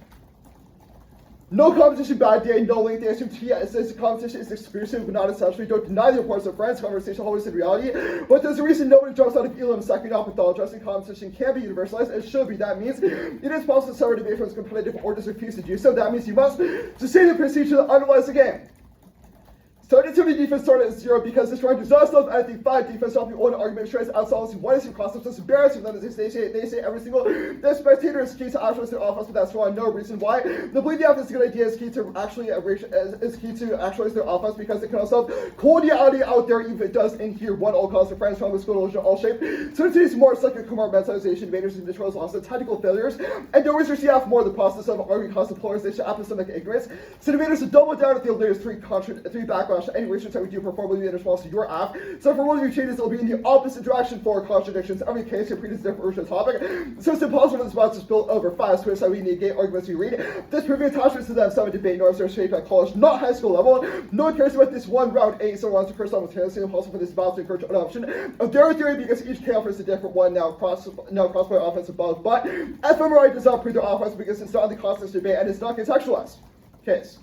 No competition bad day, no link. They assume says the competition is exclusive but not essential. Don't deny the importance of friends. Conversation always in reality. But there's a reason nobody jumps out of Elam second off pathologizing competition can be universalized. It should be. That means it is possible to separate debate from its competitive or just refuse to do so. That means you must sustain the procedure that underlies the game. Starting to be defense started at 0 because this round does not solve anything. 5 defense off your own argument strays outside. What is your concept? It's embarrassing them. They say every single the spectator is key to actualize their offense, but that's wrong. No reason why. The belief the offense is a good idea is key to actually is key to actualize their offense because it can also cordiality out there even if it does in here one all cause of friends from the school all shape. So today's more like a compartmentalization, invaders and controls also technical failures, and no research yet more the process of arguing constant polarization, epistemic ignorance. So debaters to double down at the latest 3 backgrounds. Any research that we do perform will be in response to your app. So for one of your changes, it'll be in the opposite direction for contradictions. Every case your previous different version of the topic. So it's impossible for the spots to spill over. 5 squares that we negate arguments we read. This preview attachments to them. 7 debate norms are shaped at college, not high school level. No one cares about this one round 8, so wants to curse simultaneously. Impossible for this battle to encourage adoption of their theory because each camp offers a different one. Now cross by offense above. But fMRI does not prove their offense because it's not in the constant debate and it's not contextualized. Case.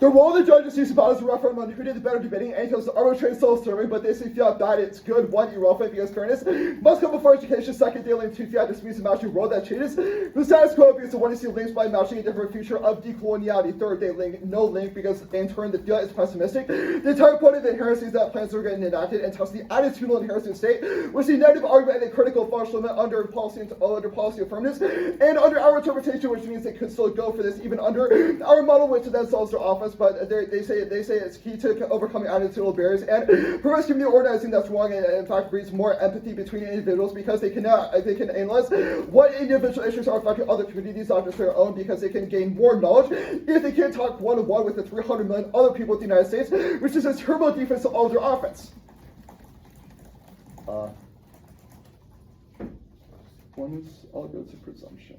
The role of the judges sees about is a referendum on who did the better debating and tells the arbitrary self-serving, but they say fiat bad, it's good, 1 irrelevant because fairness must come before education. 2nd, they link 2 fiat disputes and matching world that changes. The status quo because the 1 AC links by matching a different future of decoloniality. 3rd, they link no link because in turn the fiat is pessimistic. The entire point of the inherency is that plans are getting enacted and tells the attitudinal inherency state, which is the negative argument and a critical functional limit under policy of firmness, and under our interpretation, which means they could still go for this even under our model, which then solves their office. But they say it's key to overcoming attitudinal barriers and prevents community organizing that's wrong and in fact breeds more empathy between individuals because they can analyze what individual issues are affecting other communities, not just their own, because they can gain more knowledge if they can't talk one-on-one with the 300 million other people in the United States, which is a turbo defense to all of their offense. Once I'll go to presumption.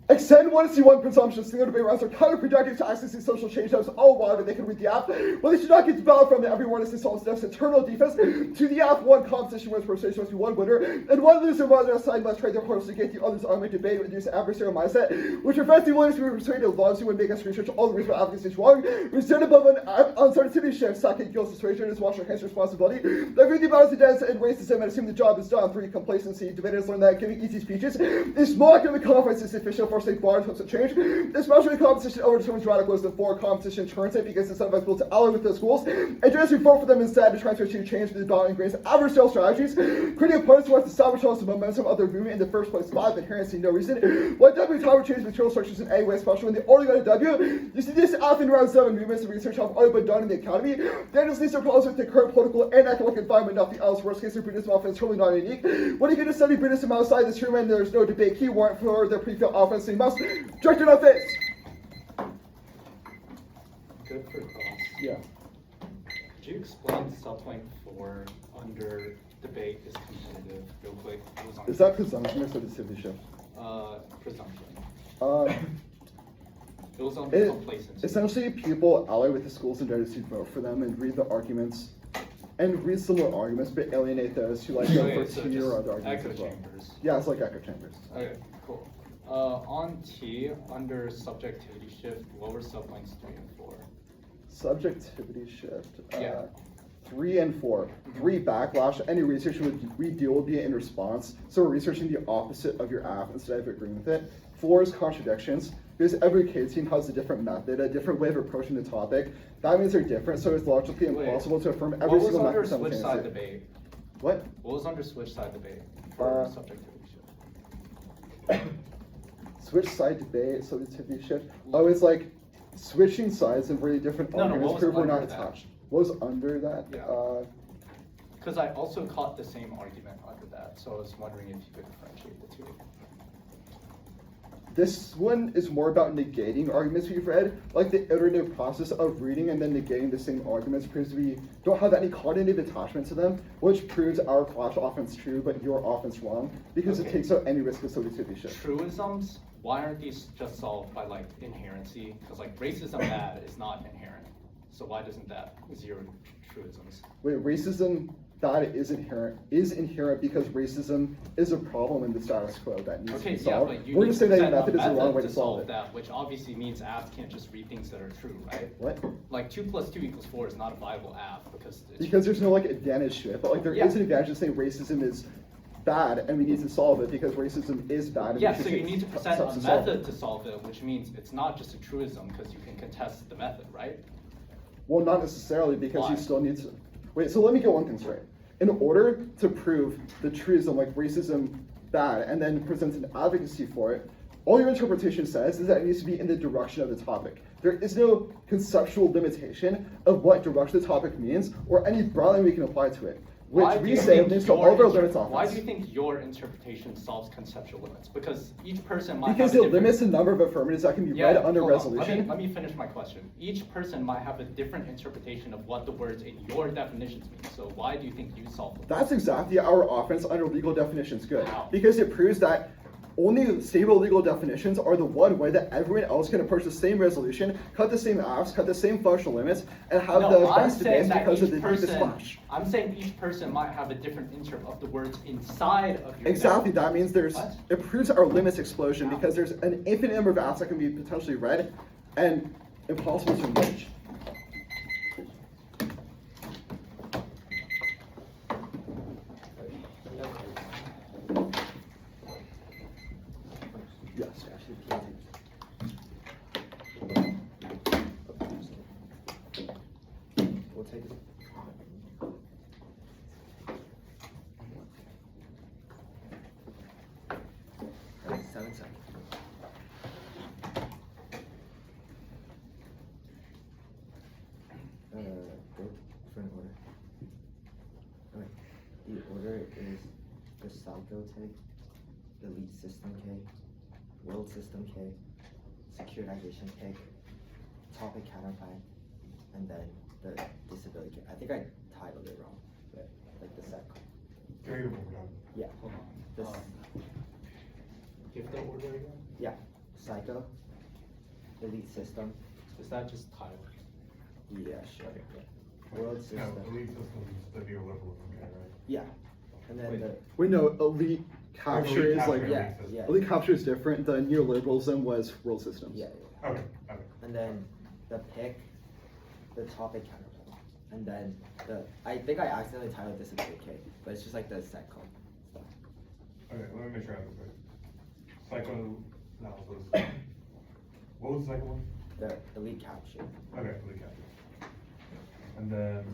Extend 1C1 presumption. Single debate rounds are counterproductive to accessing social change notes all while they can read the app. Well, they should not get developed from everyone as solves next internal defense to the app. 1 competition wins persuasion must be 1 winner, and 1 loser on their side must trade their horse to get the other's argument debate and reduce adversarial mindset, which prevents the winners from being persuaded as long as you would make us research all the reasons why advocacy is wrong. We stand above an uncertainty shift. 2nd, guilt situation is wash your hands responsibility. Everything about the dance and racism and assume the job is done. 3, complacency. Debaters learn that giving easy speeches in small academic conference is sufficient for state bar to change, especially competition overturns radicalism. 4, competition turns it because it's incentivizes people to ally with the schools and just vote for them instead to transfer to change the ballot and grace adversarial strategies, creating opponents who want to sabotage the momentum of their movement in the first place. 5, inherency, no reason. Why W time change material structures in any way, especially when they already got a W? You see this often around 7 movements and research have already been done in the academy. Then just these are problems with the current political and economic environment, nothing else. Worst case of Buddhism often is totally not unique. When you get to study Buddhism outside this room and there's no debate, key warrant for their pre-field offense, so you must direct it on face. Good for cross. Yeah. Could you explain subpoint 4 under debate is competitive real quick? It was on Is that presumption or sensitivity shift? Presumption. It was on complacency. Essentially, people ally with the schools and try to vote for them and read the arguments and read similar arguments, but alienate those who like go for T or other arguments echo as well. chambers. Yeah, it's like echo chambers. Okay, cool. On T, under subjectivity shift, what were subpoints 3 and 4? Subjectivity shift. Yeah. 3 and 4. 3 backlash. Any research we deal will be in response. So we're researching the opposite of your app instead of agreeing with it. 4 is contradictions. Because every K team has a different method, a different way of approaching the topic. That means they're different, so it's logically impossible to affirm every single method What was under switch side simultaneously. debate? What? What was under switch side debate for subjectivity shift? switch side debate, subjectivity shift. Oh, it's like switching sides and really different No, what arguments was prove we're not under that? attached. What was under that? Yeah. Because I also caught the same argument under that, so I was wondering if you could differentiate the two. This one is more about negating arguments we've read, like the iterative process of reading and then negating the same arguments proves we don't have any cognitive attachment to them, which proves our Flash offense true, but your offense wrong, because it Okay. takes out any risk of subjectivity shift. Truisms, why aren't these just solved by like inherency? Because like racism bad is not inherent. So why doesn't that zero truisms? Wait, racism that is inherent because racism is a problem in the status quo that needs to Okay, be yeah, solved. but you We're need just to saying that your present method a is the wrong way method to to solve solve it. that, which obviously means apps can't just read things that are true, right? What? Like 2 + 2 = 4 is not a viable app because it's Because there's no like advantage to it, but like there is Yeah. an advantage to saying racism is bad and we need to solve it because racism is bad. And yeah, we should so you take need to present steps a to solve method it. to solve it, which means it's not just a truism because you can contest the method, right? Well, not necessarily because Why? you still need to. Wait, so let me get one thing straight. In order to prove the truism like racism bad and then present an advocacy for it, all your interpretation says is that it needs to be in the direction of the topic. There is no conceptual limitation of what direction the topic means or any broadly we can apply to it. Which Why do we you say think leads to your all of our inter- limits off Why us. do you think your interpretation solves conceptual limits? Because each person might Because have a it limits the number of affirmatives that can be read under hold on. resolution. Let me finish my question. Each person might have a different interpretation of what the words in your definitions mean. So why do you think you solve them? That's exactly our offense under legal definitions good. How? Because it proves that only stable legal definitions are the one way that everyone else can approach the same resolution, cut the same apps, cut the same functional limits, and have No, the I'm best saying debates that because of each the deepest person. flash. I'm saying each person might have a different interpret of the words inside of your. Exactly, that definition. means there's, What? it proves our limits explosion How? because there's an infinite number of apps that can be potentially read and impossible to engage. Yes. We'll take it. Alright, 7 seconds. Go for an order. Okay, the order is the Psycho tag, Elite System K, World System K, Securitization K, Topic Counterplan, and then the Disability K. I think I titled it wrong, but like the set. Yeah. Hold on. This, Give the order again. yeah. Psycho, Elite System, Is that just title? yeah, sure. Okay, yeah. World System, Elite systems, the neoliberalism, okay, right? yeah. And then Wait. the, Wait, no, elite capture Elite is capture, like, elite yeah, system. yeah. elite capture is different. The neoliberalism was world systems. yeah, yeah. Okay, okay. And then the pick, the topic counterplan, and then the, I think I accidentally titled Disability K, but it's just like the set code stuff. Okay, let me make sure I have this right. Psychoanalysis. What was the second one? The elite capture, Okay, elite capture. And then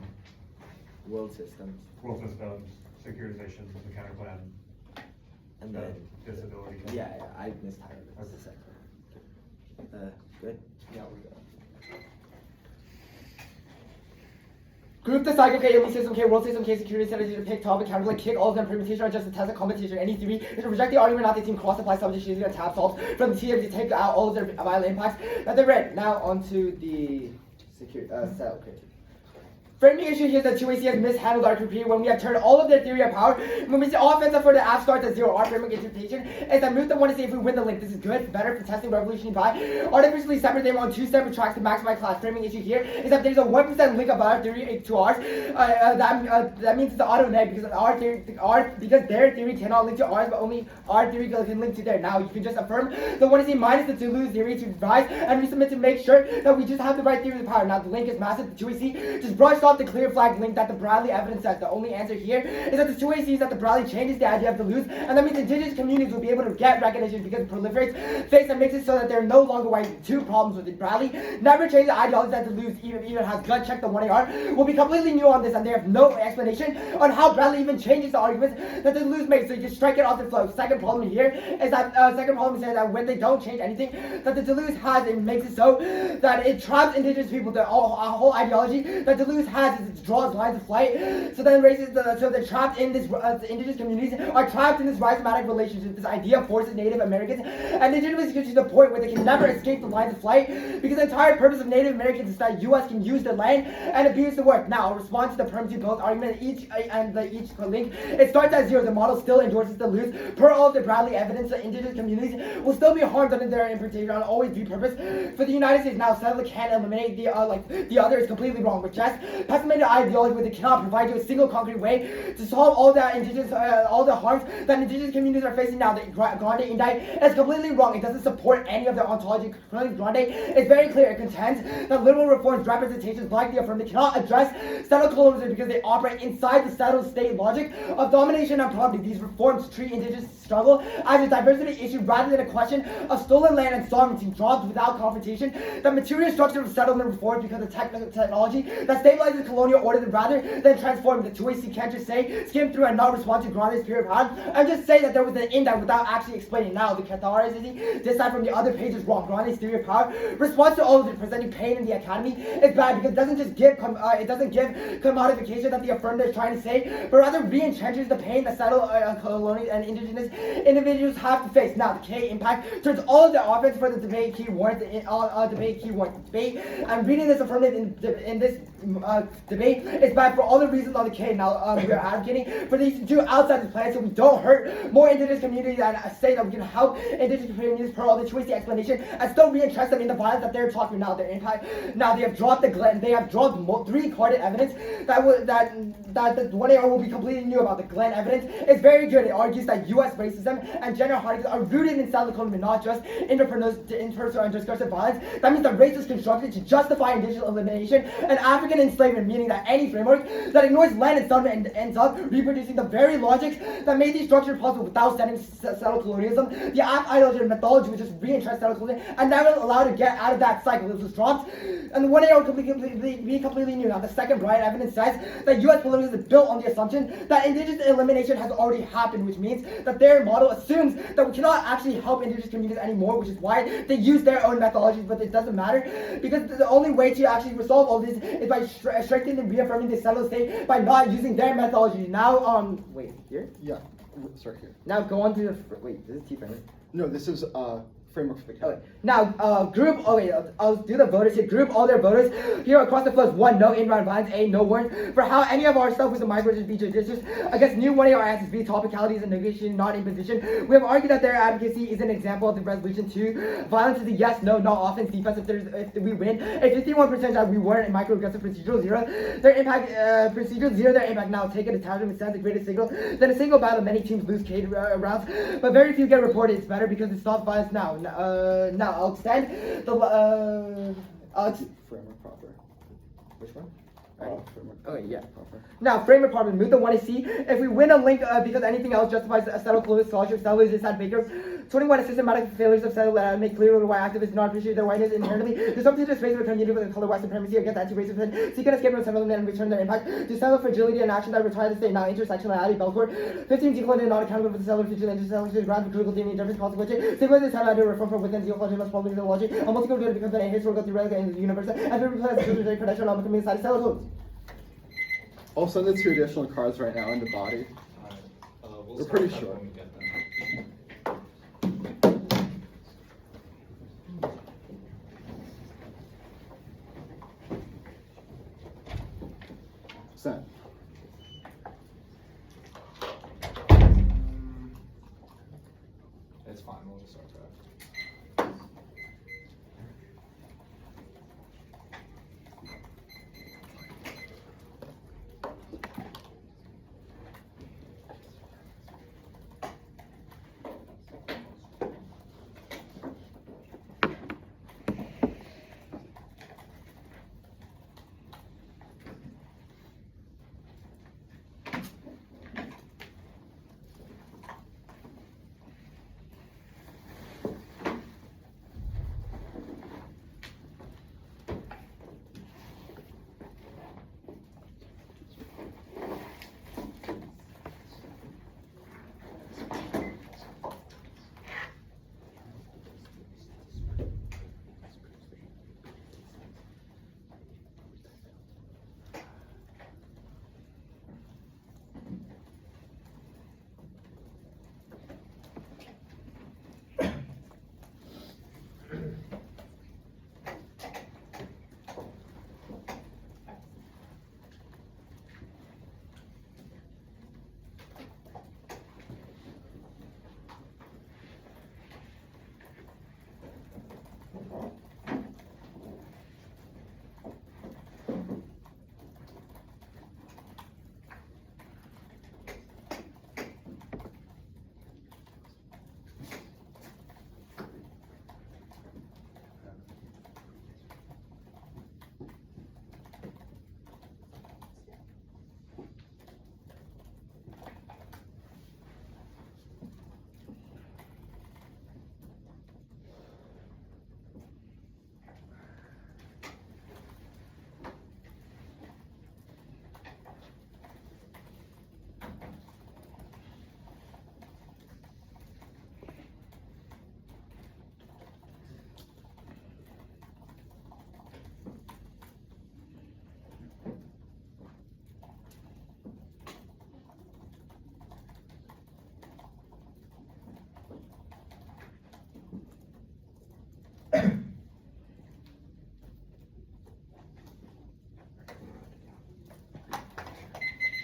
world systems, world systems, securitization, the counter plan, and the then, disability. yeah, I mistitled it, it's the set code. Good? Yeah, we're good. Group the Psycho K, Elite System K, World System K, Security Strategy to pick topic, counterplay, kick all of them, permutation, or just a test of competition, any theory. If you reject the argument, not the team cross apply subject using a tab solved from the TM to take out all of their violent impacts that they read. Now onto the set, okay. Framing issue here is that 2AC has mishandled our computer when we have turned all of their theory of power. When we say offensive for the app starts at 0, our framing interpretation is that move the one to say if we win the link. This is good, better for testing revolutionary pi. Artificially separate them on 2 separate tracks to maximize class. Framing issue here is that there's a 1% link of our theory to ours. That means it's an auto neg because because their theory cannot link to ours, but only our theory can link to theirs. Now you can just affirm the one to say minus the Toulouse theory to revise and resubmit to make sure that we just have the right theory of the power. Now the link is massive. The 2AC just brushed off off the clear flag link that the Bradley evidence says. The only answer here is that the two-way sees that the Bradley changes the idea of the lose, and that means indigenous communities will be able to get recognition because it proliferates face and makes it so that they're no longer white. Two problems with it. Bradley never changed the ideology that the lose even has gut checked the 1AR will be completely new on this, and they have no explanation on how Bradley even changes the arguments that the lose makes, so you just strike it off the flow. Second problem here is that when they don't change anything that the Deleuze has, it makes it so that it traps indigenous people. The whole ideology that Deleuze has is it draws lines of flight, so then so they're trapped in this, the indigenous communities are trapped in this rhizomatic relationship. This idea forces Native Americans and legitimacy to the point where they can never escape the lines of flight, because the entire purpose of Native Americans is that U.S. can use their land and abuse the work. Now, in response to the permanency both argument, each link, it starts at zero. The model still endorses the lose. Per all of the Bradley evidence, the indigenous communities will still be harmed under their interpretation and always be purpose for the United States. Now, settler can't eliminate the other is completely wrong. With just pessimistic ideology where they cannot provide you a single concrete way to solve all the harms that indigenous communities are facing now. The Grande Indite is completely wrong. It doesn't support any of their ontology. Grande is very clear. It contends that liberal reforms representations like the affirmative cannot address settled colonialism because they operate inside the settled state logic of domination and property. These reforms treat indigenous struggle as a diversity issue rather than a question of stolen land and sovereignty dropped without confrontation. The material structure of settlement reforms because of technology that stabilizes colonial order rather than transforming. The two-way can't just say skim through and not respond to Grande's period of power and just say that there was an indite without actually explaining. Now the catharsis this side from the other page is wrong. Grande's theory of power response to all of it presenting pain in the academy is bad because it doesn't just give commodification that the affirmative is trying to say, but rather re-entrenches the pain that settled colonial and indigenous individuals have to face. Now the K impact turns all of the offense for the debate key warrants debate. I'm reading this affirmative in this debate is bad for all the reasons on the K. Now we are advocating for these two outside the plan so we don't hurt more indigenous communities and say that we can help indigenous communities per all the choice explanation and still re-entrench them in the violence that they're talking about. Their impact. Now they have dropped they have dropped three carded evidence that the 1AR will be completely new about. The Glenn evidence is very good. It argues that U.S. racism and gender hierarchies are rooted in settler colonialism, not just interpersonal and discursive violence. That means that race is constructed to justify indigenous elimination and African enslavement, meaning that any framework that ignores land and settlement ends up reproducing the very logic that made these structures possible without setting settled colonialism. The ideology and methodology was just re-entrench settled colonialism and never allowed to get out of that cycle. This was dropped, and the 1AR will be completely new. Now, the second Bryant evidence says that U.S. colonialism is built on the assumption that indigenous elimination has already happened, which means that their model assumes that we cannot actually help indigenous communities anymore, which is why they use their own methodologies, but it doesn't matter because the only way to actually resolve all this is by strengthening and reaffirming the settled state by not using their methodology. Now, wait, here? Yeah, start here. Now go on to the, wait, this is T-framework. No, this is framework for the county. Okay. Now, I'll do the voters here. Group all their voters here across the floors. 1, no in-round violence. A, no warrant for how any of our stuff with the migrants be judicious against new 1AR answers. B, topicalities and negotiation, not imposition. We have argued that their advocacy is an example of the resolution. 2, violence is a yes, no, not offense, defense if we win. A 51% that we weren't in microaggressive procedural 0. Their impact, procedural 0, their impact. Now, take a detachment sends the greatest signal. Then a single battle, many teams lose K rounds, but very few get reported. It's better because it stops violence now. Now I'll extend the Framework proper. which one? Framework. Okay, yeah. Proper. Now, frame apartment, move the 1 to C. If we win a link because anything else justifies a settled closed scholarship, settlers is at Baker. 21 is systematic failures of settled make clear why activists not appreciate their whiteness inherently. There's something to space with community with a color white supremacy against anti-racism. Seek an escape from settlement and return their impact. To settle fragility and action that retire the state. Now, intersectionality, Belcourt. 15 declared not accountable for the settler future intersectionality ground for critical theory and different consequences. Stabilize this time to reform from within zero culture must probably the logic. A multiple good becomes a historical theoretical in the universe. And we replace the children's credential now becoming inside settled. I'll send the 2 additional cards right now in the body. We're pretty sure. Sent. It's fine, we'll start that.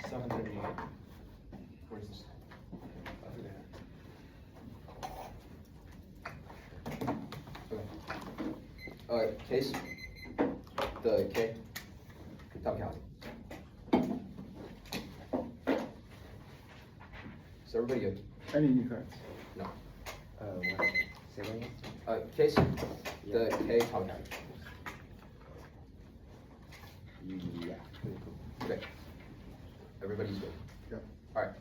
738. Where's this? Over there. Case. The K. Top count. Is everybody good? I need new cards. No. What? Say what again? Case. The K. Top count. Yeah. Okay. Everybody's good. Yep. All right.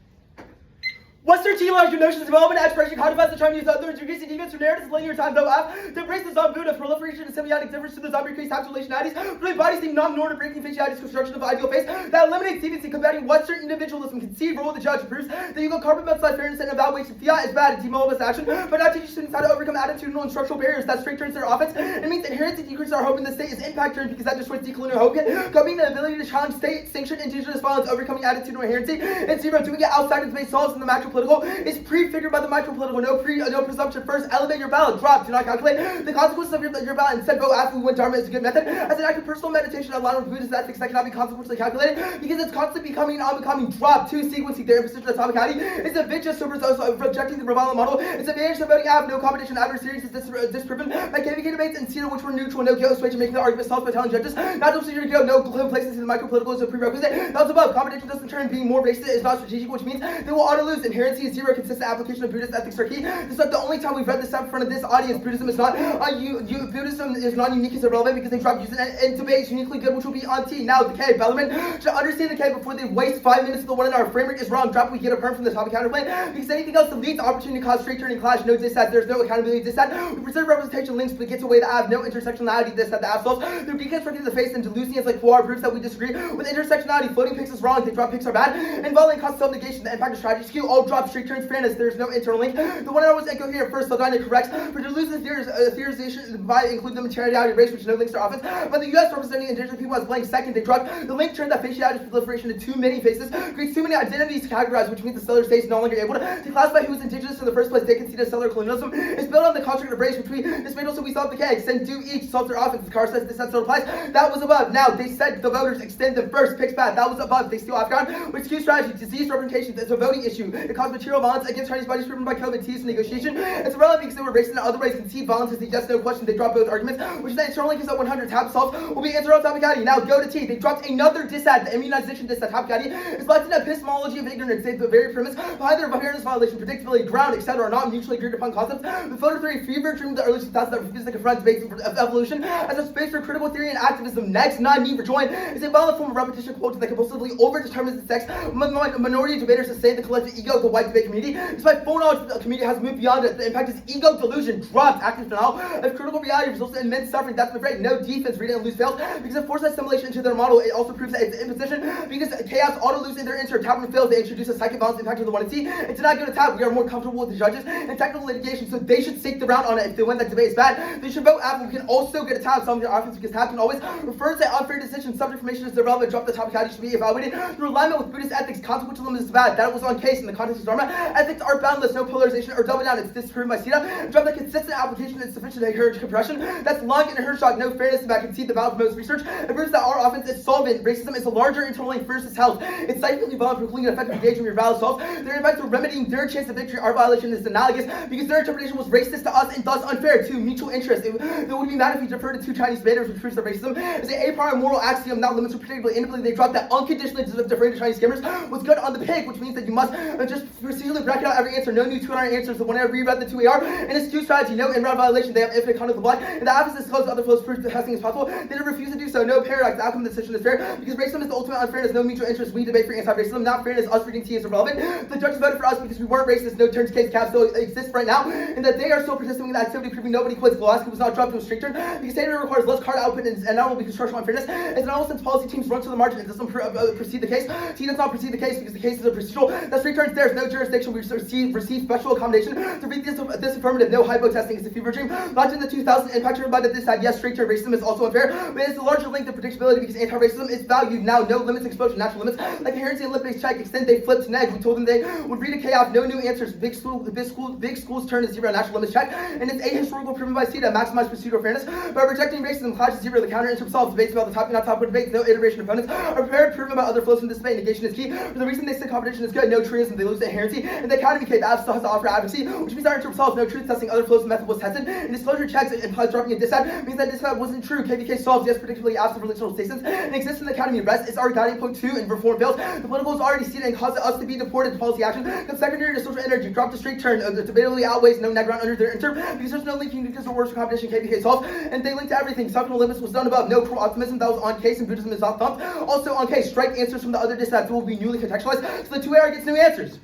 Western theological notions development expression codifies the Chinese other introducing defense from narratives linear time though F to embrace the zombie Buddha proliferation and semiotic difference to the zombie creates habituationities, really bodies seem non-normative breaking facialities construction of ideal face that eliminates deviancy combating Western individualism concede role of the judge proves that you go carpet outside fairness and evaluation fiat is bad and demobilized action, but not teaching students how to overcome attitudinal and structural barriers that straight turns their offense. It means inherently decreases our hope in the state is impact turned because that destroys decolonial hope, coping the ability to challenge state sanctioned indigenous violence, overcoming attitudinal inherency, and zero doing it outside of the base solves in the macro political is prefigured by the micro-political. No presumption. First, elevate your ballot. Drop. Do not calculate the consequences of your ballot. Instead, vote after we win. Dharma is a good method. As an act of personal meditation aligned with Buddhist ethics that cannot be consequentially calculated because it's constantly becoming and unbecoming. Drop. 2. Sequencing. Their imposition of atomicality is a vicious over rejecting the Ravala model. It's advantage of voting out. No competition. Adversaries is disproven by KVK debates and CETA, which were neutral. No guilt switch and making the argument self by telling judges not to procedure to go. No complacency in the micro-political is a prerequisite. Those above. Competition doesn't turn being more racist is not strategic, which means they will auto lose. Inherency is zero. Consistent application of Buddhist ethics are key. This is not the only time we've read this stuff in front of this audience. Buddhism is not Buddhism is not unique as irrelevant because they drop using it in debate is uniquely good, which will be on T. Now the K. Bellarmine should understand the K before they waste 5 minutes of the one in our framework is wrong. Drop we get a perm from the topic counterplay because anything else that leads to opportunity to cause straight turning clash. No dissat. There's no accountability dissat. We preserve representation links but gets away the av. No intersectionality dissat. The absolves through deconstructing the face and delusions like Fuar proves that we disagree with intersectionality. Floating picks is wrong. They drop picks are bad. And violent cause self-negation. The impact of strategy skew all drop straight turns fairness. There's no internal link. The one I was incoherent first, Saldana corrects. For delusions, theorization by include the materiality race, which no links to offense. But the U.S. representing indigenous people as blank second, they dropped the link turned that faciality proliferation into too many faces, creates too many identities to categorize, which means the settler state is no longer able to classify who is indigenous in the first place. They concede that settler colonialism is built on the construct of race, which we dismantle so we solve the K. Extend do each, solve their offense. The car says this still applies. That was above. Now they said the voters extend them first. Picks bad. That was above. They steal Afghan, which skew strategy, disease representation. It's a voting issue. It caused material violence against Chinese bodies driven by COVID. T's negotiation. It's irrelevant because they were racist and otherwise concede violence is the yes no question. They drop both arguments, which is that internal link is at 100. Tab solved will be answered on topicality. Now go to T. They dropped another dissat. The immunization dissat. Topicality is Latin epistemology of ignorance. They the very premise behind their fairness violation, predictability, ground, etc. are not mutually agreed upon concepts. The photo theory fever dream of the early 2000s that refuses to confront debates of evolution as a space for critical theory and activism. Next, non-need for join is a violent form of repetition quote that compulsively overdetermines the sex. Minority debaters sustain the collective ego of the white debate community. Despite full knowledge that the community has moved beyond it, the impact is ego delusion, dropped, active denial of critical reality results in immense suffering. That's the rate. No defense, read it and lose fails because it forces assimilation into their model. It also proves that it's imposition because chaos auto lose in their insert. Tap and fails. They introduce a psychic violence impact of the 1 and T. And to not go to tap, we are more comfortable with the judges and technical litigation, so they should stake the round on it. If they win that debate is bad, they should vote after. We can also get a tap. Some of the offense because tap can always refer to unfair decisions. Subject information is irrelevant. Drop the topicality should be evaluated through alignment with Buddhist ethics. Consequentialism is bad. That was on case in the context of Dharma. Ethics are boundless. No polarization or double down. It's disproven by CETA. Drop the consistent application is sufficient to encourage compression. That's long and Hirschog. No fairness in that concede the value of most research. It proves that our offense is solvent. Racism is a larger internal link versus health. It's psychically violent, precluding effective engagement with your valid self. Their impact of remedying their chance of victory. Our violation is analogous because their interpretation was racist to us and thus unfair to mutual interest. It would be mad if we deferred to two Chinese debaters, which proves that racism is an a priori moral axiom, not limits to predictably. Inability they dropped that unconditionally deferring to Chinese skimmers was good on the pig, which means that you must just procedurally bracket out every answer. No new 200 answers. The one I reread the 2AR and it's two strategy. No in-round violation. They have infinite conduct of the block. And the opposite is close other flows proof the testing is possible. They did refuse to do so. No paradox. The outcome of the decision is fair because racism is the ultimate unfairness. No mutual interest. We debate for anti-racism. Not fairness. Us reading T is irrelevant. The judges voted for us because we weren't racist. No turns case cap still exists right now, and that they are still participating in the activity, proving nobody quits. Glasgow was not dropped to a straight turn because standard requires less card output and not will be structural unfairness. It's an since policy teams run to the margin. It doesn't proceed the case. T does not proceed the case because the case is a procedural. That straight turns. There's no jurisdiction. conviction, we receive special accommodation to read this affirmative. No hypo testing is a fever dream. Launched in the 2000s, impact driven by the decide. Yes, straight term racism is also unfair, but it's a larger length of predictability because anti-racism is valued now. No limits exposed to natural limits. Like inherency and limit-based check, extend they flipped to neg. We told them they would read a chaos, no new answers. Big schools turn to zero, natural limits check. And it's ahistorical proven by CETA, maximize pursuit of fairness. By rejecting racism, clash is zero. The counter interrupt solves debates about the topic, not topic debates. No iteration opponents are prepared, proven by other flows from this debate. Negation is key. For the reason they say competition is good, no truism, they lose the inherency. And the academy cave still has to offer advocacy, which means our interrupt solves no truth testing. Other flows method was tested. And disclosure checks it implies dropping a dissent means that dissent wasn't true. KVK solves yes, predictably absent relational statements and exists in the academy. Rest is our guiding point too, and reform fails. The political is already seen and causes us to be deported to policy action. Comes secondary to social energy. Drop the straight turn. Debatably outweighs no neground under their interp because there's no linking because of worse competition. KVK solves and they link to everything. Subcontinental limits was done above. No cruel optimism that was on case and Buddhism is not thumped. Also on case. Strike answers from the other dissents will be newly contextualized. So the 2AR gets new answers.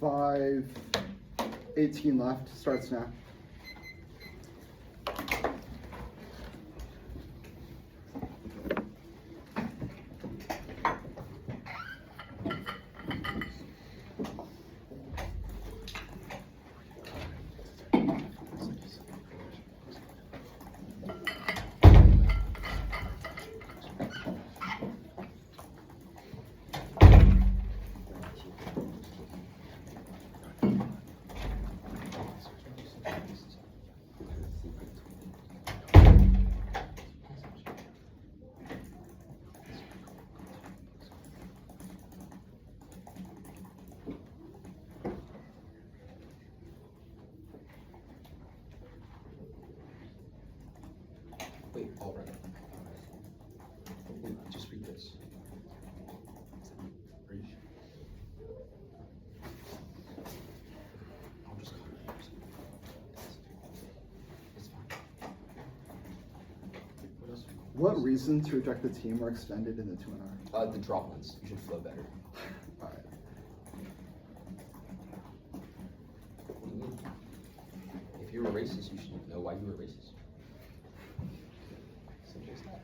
5:18 left. Starts now. Wait, all right. Wait, just read this. Are you sure? I'll just copy it. It's fine. What else? What reason to reject the team were expended in the 2NR? The drop ones. You should flow better. Alright. What do you mean? If you were racist, you should know why you were racist. Simple as that.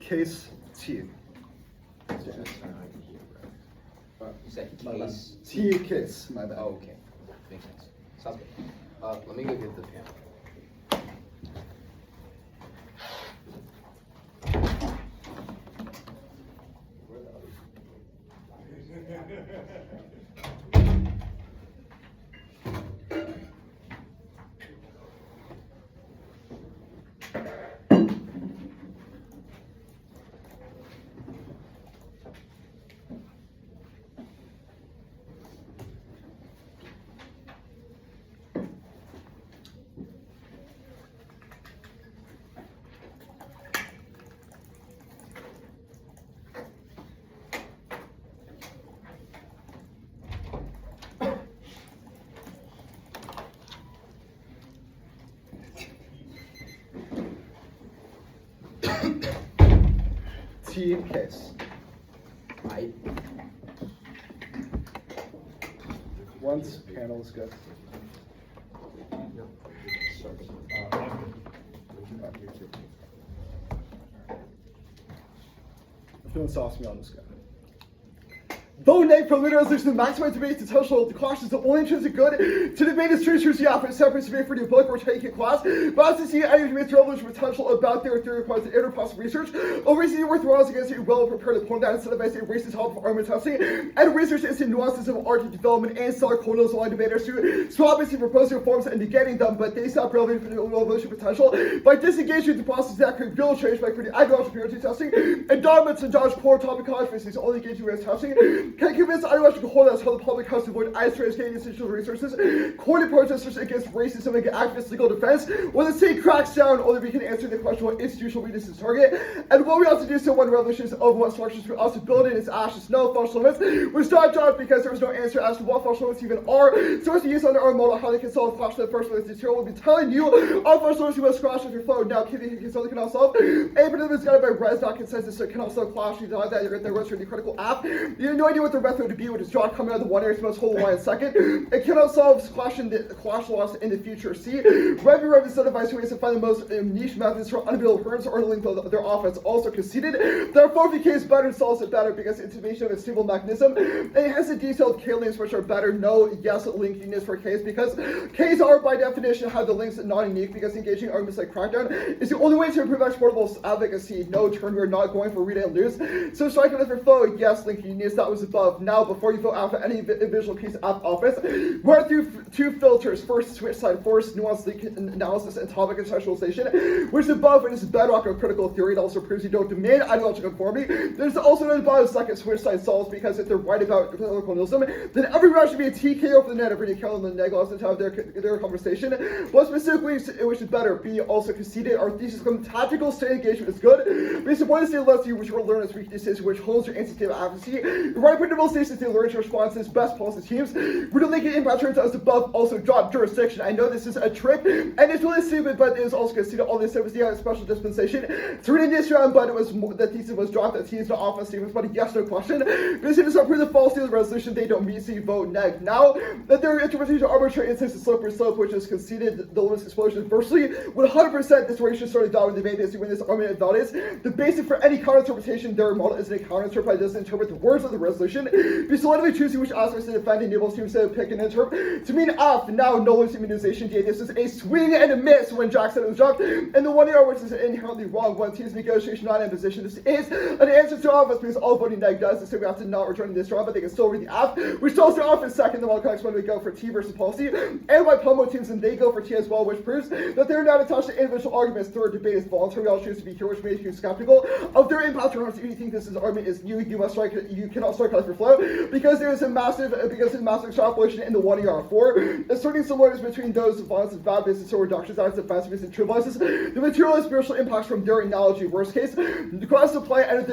Case T. You said My bad. case. T case. My bad. Oh, okay. Makes sense. Sounds good. Let me go get the pen. T case. I. Once panel is good. I'm feeling saucy on this guy. Though neg for literal resolution to maximize debate's potential, the caution is the only intrinsic good to debate is true the after separate debate for the book or taking class, but as to see any debate's revolution potential about their theory requires the interpersonal research, or reasoning worth while against a well-prepared opponent that incentivizes a racist help of argument testing, and research into nuances of art development and stellar colonials allowing debaters to swap and see proposed reforms and negating them, but they stop relevant for the revolution potential by disengaging the process that create real change by creating ideological purity testing, and dogmas and Josh core topic controversies only engaging with testing, can convince ideological holdouts how the public has to avoid isolated institutional resources, coordinate protesters against racism and activist legal defense, when the state cracks down, only we can answer the question what institutional weaknesses target, and what we also do so when revolution is over what structures we also build in its ashes, no functional limits, which not judged because there was no answer as to what functional limits even are, so as to use under our model how they can solve the question of the first place. The material will be telling you all functional limits you must crash with your flow. Now, something cannot solve. A particular is guided by res, not consensus, so it can also clash. You know that you're the rest of the critical app. You have no idea what the method would be, which is draw coming out of the one area, most whole line second. It cannot solve clash loss in the future. C. Rev is the device ways to find the most niche methods for unavailable hurdles or link their offense. Also conceded. Therefore, the case better solves it better because intimation of a stable mechanism. And it has the detailed k-links which are better. No, yes, linkiness for case because Ks are by definition have the links not unique because engaging arguments like Crackdown is the only way to improve exportable advocacy. No turn, we're not going for read and lose. So strike it for foe, yes, linkiness, that was above. Now, before you vote after any visual piece of office, run through two filters. First, switch side force, nuance analysis, and topic contextualization, which is above and is the bedrock of critical theory. It also proves you don't demand ideological conformity. There's also an above second switch side solves because if they're right about critical colonialism, then every round should be a TKO for the net. Every account on the negos to have their conversation. What specifically, which is better, B also conceded our thesis from tactical state engagement is good. Based on one state lets you which will learn its weaknesses, which holds your instinctive advocacy. Right predictable stations to learn your responses, best policy teams. We're to link it impact turns out as above, also drop jurisdiction. I know this is a trick, and it's really stupid, but it was also conceded all this was the special dispensation. So in this round, but it was the thesis was dropped, that teams not often statements, but a yes no question. This is not prove the falsity of the resolution, they don't meet, so you vote neg. Now that their interpretation of arbitrary instance is slippery slope, which is conceded the limits explosion adversely, with 100% this ratio started down in the debate is when this argument validates the basic for any counter interpretation. Their model isn't a counter interpret, doesn't interpret the words of the resolution. Be selectively choosing which aspects to defend enables teams to pick and interpret to mean F. Now no limits immunization D. This is a swing and a miss when Jack said it was dropped, and the 1 year which is inherently wrong when teams negotiation not in position. This is an answer to office because all voting neg does, so we have to not return this round, but they can still read the F, which tells their office second, the Wildcats when we go for T versus policy, and why Pomo teams and they go for T as well, which proves that they're not attached to individual arguments. Third debate is voluntary. We all choose to be here, which makes you skeptical of their impact. If you think this argument is new, you must strike. You cannot strike out for flow because there is a massive extrapolation in the 1 ER4, asserting similarities between those violence and bad business or reductions as defensiveness and trivializes the material and spiritual impacts from their analogy. Worst case, the cross supply and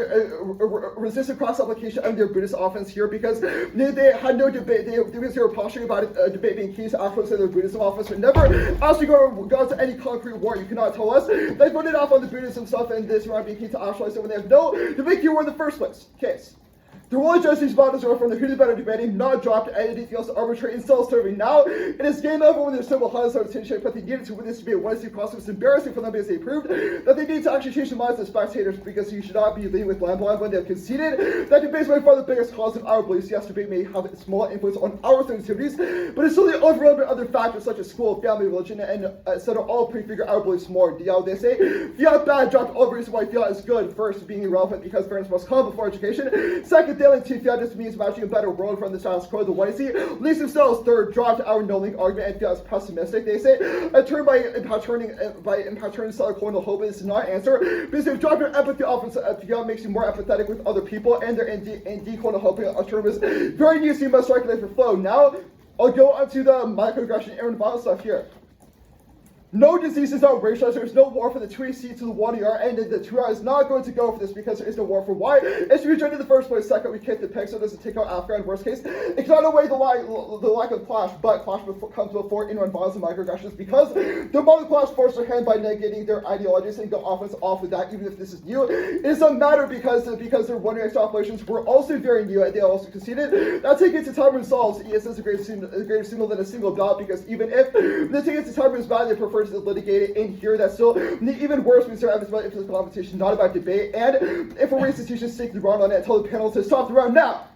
resistant cross application of their Buddhist offense here because they had no debate. They were posturing about a debate being key to actually say their Buddhism offense, but never actually got to any concrete war. You cannot tell us they voted off on the Buddhism stuff and this round being key to actualize it when they have no debate key war in the first place. Case. The role of these models are from the who's better debating, not dropped, and anything else arbitrary and self-serving. Now, it is game over when there's several hundreds of attention, but they needed to win this to be a one-seat process. It's embarrassing for them because they proved that they need to actually change the minds of spectators, because you should not be leading with blind when they've conceded that debate is by far the biggest cause of our beliefs. Yes, debate may have a small influence on our sensitivities, but it's solely overrun by other factors such as school, family, religion, and etc. all prefigure our beliefs more. They say fiat bad dropped all the reason why fiat is good. First, being irrelevant because fairness must come before education. Second, failing to fiat just means imagining a better world from the status quo. The one see least themselves. Third, dropped our no-link argument and fiat is pessimistic. They say a term by impacturning colonial hope is not an answer because they've dropped your empathy off and fiat makes you more empathetic with other people, and their colonial hope a term is very new, so you must recognize the flow. Now, I'll go on to the microaggression and violence stuff here. No disease is not racialized. There's no war for the 2AC to the 1ER, and the 2R is not going to go for this because there is no war for why. It should be joined in the first place. Second, we kick the pig so it doesn't take out Africa in worst case. It cannot away the lack of clash, but clash comes before inner violence and microaggressions because the modern clash forced their hand by negating their ideologies and go offense off with that, even if this is new. It doesn't matter because their wondering extrapolations were also very new and they also conceded. That taking to time resolves. ES is a greater signal than a single ballot because even if the taking to time is bad, they prefer to litigate it in here. That's still even worse when it's about physical competition, not about debate. And if a institution stick the round on it, tell the panel to stop the round now.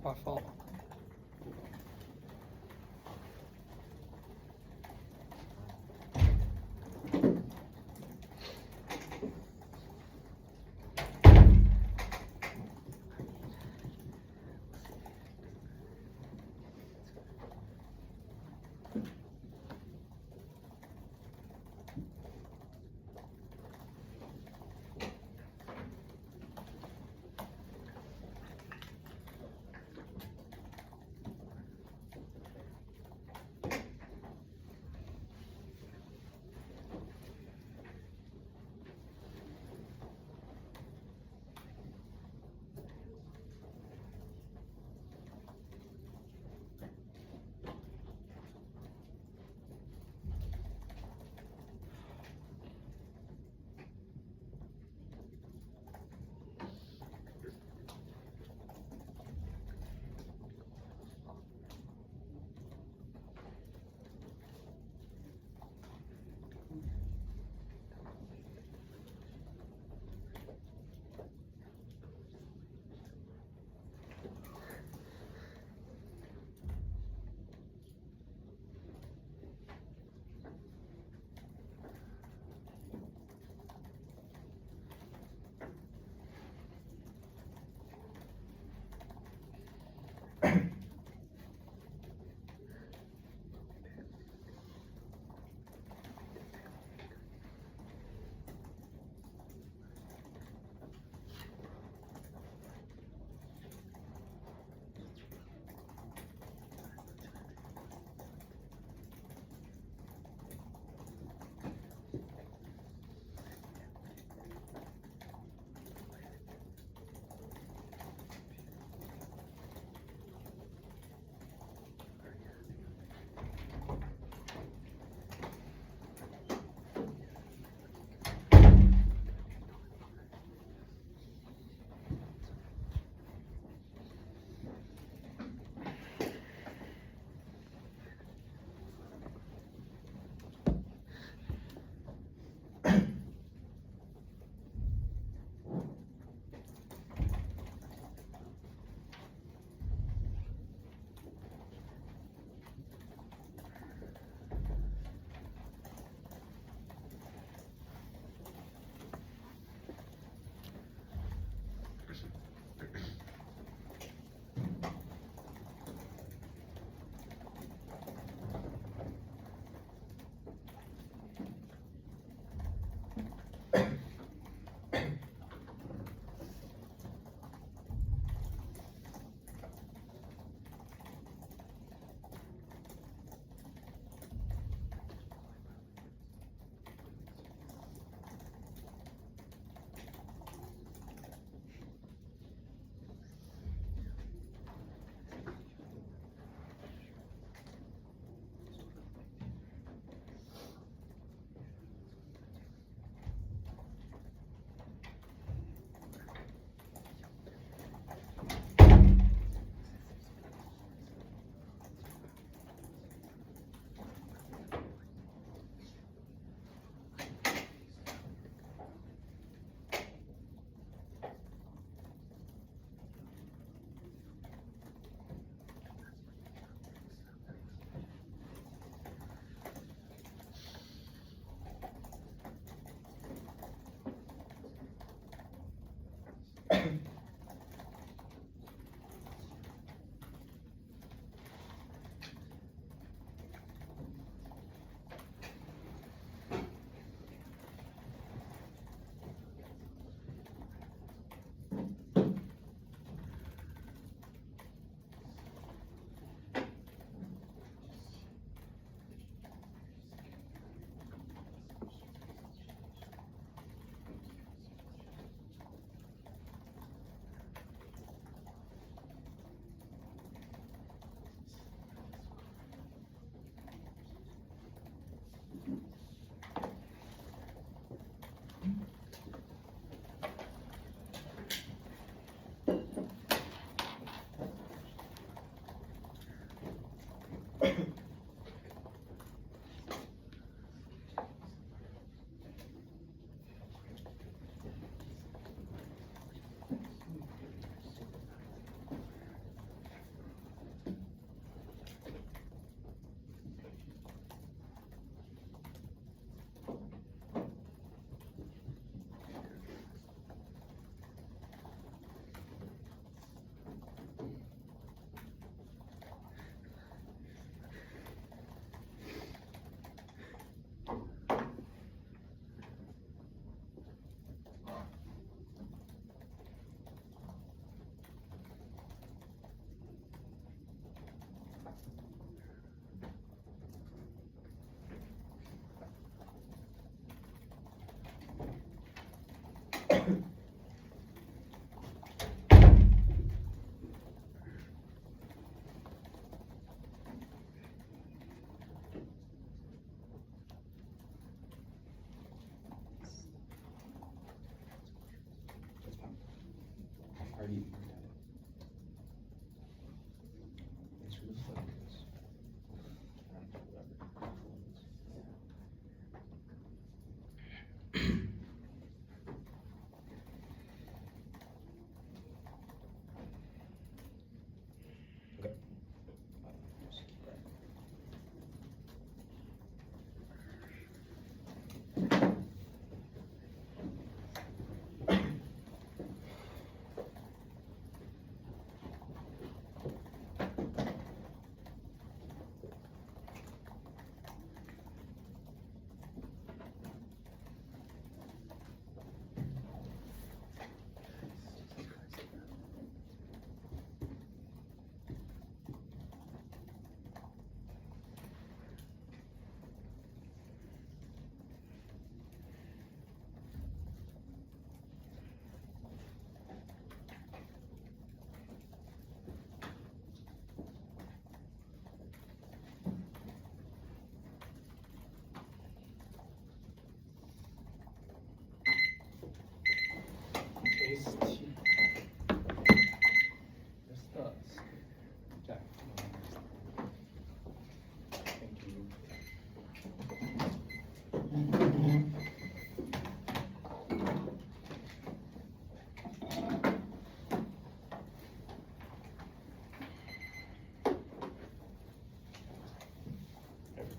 My fault.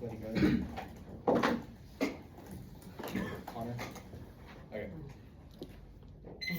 Ready, go. Connor? Okay.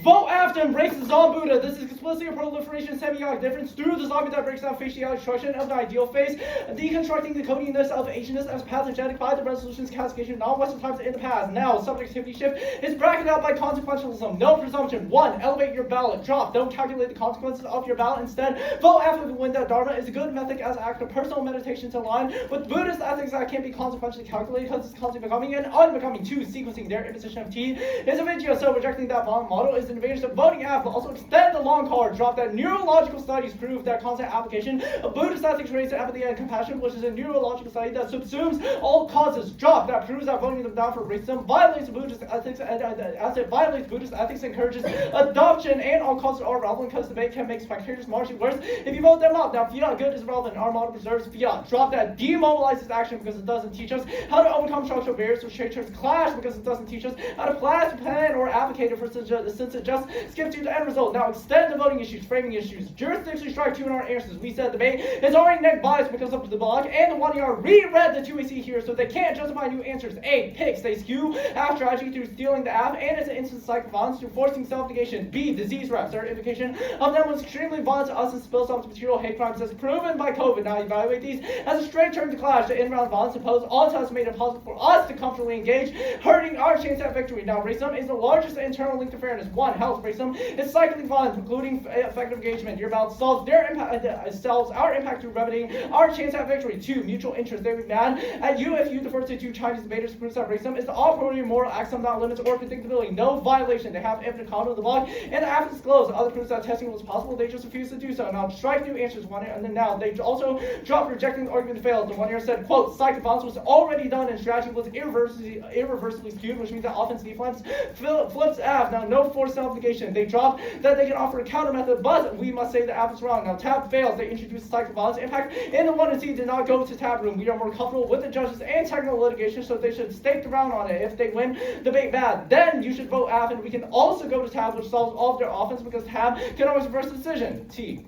Vote after embraces Zombuddha. This is explicitly a proliferation semiotic difference through the zombie that breaks down facial destruction of the ideal face, deconstructing the codiness of Asianness as pathogenic by the resolutions castigation of non-Western times in the past. Now, subjectivity shift is bracketed out by consequentialism. No presumption. 1. Elevate your ballot. Drop. Don't calculate the consequences of your ballot. Instead, vote after the win that Dharma is a good method as an act of personal meditation to align with Buddhist ethics that can't be consequentially calculated because it's constantly becoming and unbecoming. 2. Sequencing their imposition of T is a video, so rejecting that model is an advantage of voting app, but also extend the long card. Drop that neurological studies prove that constant application of Buddhist ethics rates empathy and compassion, which is a neurological study that subsumes all causes. Drop that proves that voting them down for racism violates Buddhist ethics, and as it violates Buddhist ethics, encourages adoption, and all causes are relevant because debate can make spectators marching worse if you vote them up. Now, fiat good is relevant. Our model preserves fiat. Drop that demobilizes action because it doesn't teach us how to overcome structural barriers which traitors clash because it doesn't teach us how to plan or advocate for since it just skips to the end result. Now extend the voting issues, framing issues, jurisdiction strike 2 in our answers. We said debate is already neck biased because of the block, and the 1ER reread the 2AC here so they can't justify new answers. A. Picks. They skew app strategy through stealing the app, and it's an instant cycle violence through forcing self-negation. B. Disease reps. Their indication of them was extremely violent to us and spills off material hate crimes as proven by COVID. Now evaluate these as a straight term to clash. The in-round violence imposed on us made it possible for us to comfortably engage, hurting our chance at victory. Now racism is the largest internal link to fairness. 1. Health. Racism is cycling violence, including effective engagement. Your ballot solves their impact, solves our impact through remedying our chance at victory. 2. Mutual interest. They would be mad at you if you defer to 2 Chinese debaters who proves that racism is the all-priority moral axiom without limits or predictability. No violation. They have infinite control of the block, and the app disclosed other proofs that testing was possible. They just refused to do so. Now strike new answers 1 and then now they also dropped rejecting the argument failed. The 1 year said, quote, cycle violence was already done and strategy was irreversibly skewed, which means that offense defense flips app. Now no forced self-negation. They dropped that they can offer a counter method, but we must say the app is wrong. Now tab fails. They introduced cycle violence impact, and the 1 and C did not go to tab room. We are more comfortable with the judges and technical litigation, so they should stake the round on it. If they win debate bad, then you should vote app, and we can also go to tab, which solves all of their offense because tab can always reverse the decision. T.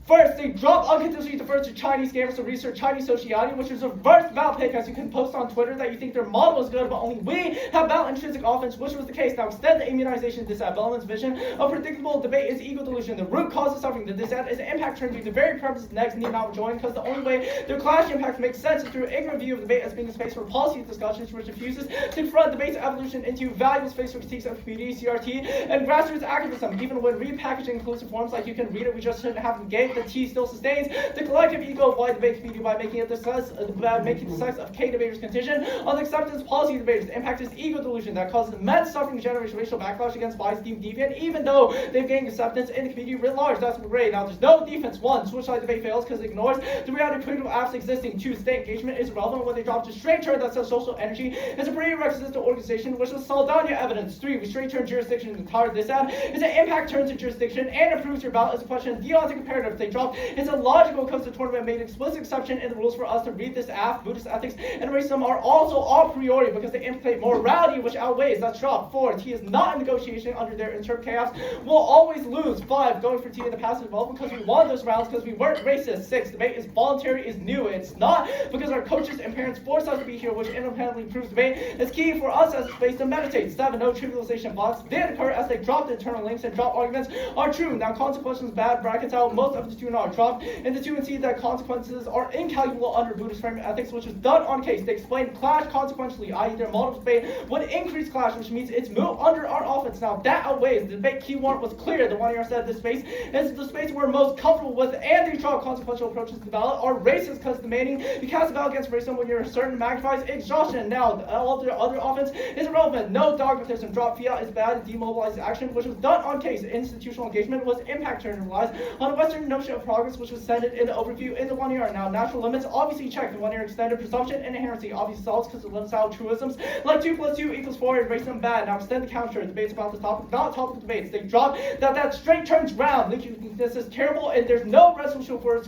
First, they dropped unconditionally defer to Chinese scammers to research Chinese sociality, which is a reverse val pick, as you can post on Twitter that you think their model is good, but only we have val intrinsic offense, which was the case. Now extend the immunization dissent. Bellarmine's vision of predictable debate is ego delusion. The root cause of suffering. The dissent is impact turn to the very purpose next need not join, because the only way their clash impact makes sense is through ignorant view of debate as being a space for policy discussions, which refuses to confront debate's evolution into valuable space for critiques of community, CRT, and grassroots activism. Even when repackaging inclusive forms like you can read it, we just shouldn't have negate the T still sustains the collective ego of white debate community by making it the size of K debaters' contingent on the acceptance policy debaters. The impact is ego delusion that causes immense suffering and generates racial backlash against bias deemed deviant, even though they've gained acceptance in the community writ large. That's great. Now there's no defense. 1. Switch side debate fails because it ignores the reality of critical apps existing. 2. State engagement is irrelevant when they drop to straight turn that says social energy is a prerequisite to organization, which was Saldana evidence. 3. We straight turn jurisdiction entire. This app is an impact turn to jurisdiction and improves your ballot as a question of deontic imperative. They dropped it's a logical because the tournament made an explicit exception in the rules for us to read this app. Buddhist ethics and racism are also a priori because they implicate morality, which outweighs. That's drop. 4. T is not in negotiation under their interp chaos. We'll always lose. 5. Going for T in the past is well because we won those rounds because we weren't racist. 6. Debate is voluntary is new. It's not because our coaches and parents force us to be here, which independently proves debate is key for us as a space to meditate. 7. No trivialization blocks did occur as they dropped internal links and drop arguments are true. Now consequences bad brackets out most of the 2 are dropped in the 2 and C that consequences are incalculable under Buddhist framing ethics, which is done on case. They explain clash consequentially, i.e. their model debate would increase clash, which means it's moved under our offense. Now that outweighs. The debate key warrant was clear. The 1 year said this space is the space we're most comfortable with, and they draw consequential approaches to the ballot are racist because demanding you cast a ballot against racism when you're certain magnifies exhaustion. Now all the other offense is irrelevant. No dogmatism. Drop fiat is bad. Demobilized action, which was done on case. Institutional engagement was impact turn and relies on a Western notion of progress, which was centered in the overview in the 1 year. Now natural limits obviously check. The 1 year extended presumption and inherency obviously solves because it limits out truisms like 2 + 2 = 4 and racism bad. Now extend the counter. Debates about this topic, not topical debates. They drop that straight turns round. This is terrible and there's no resolution for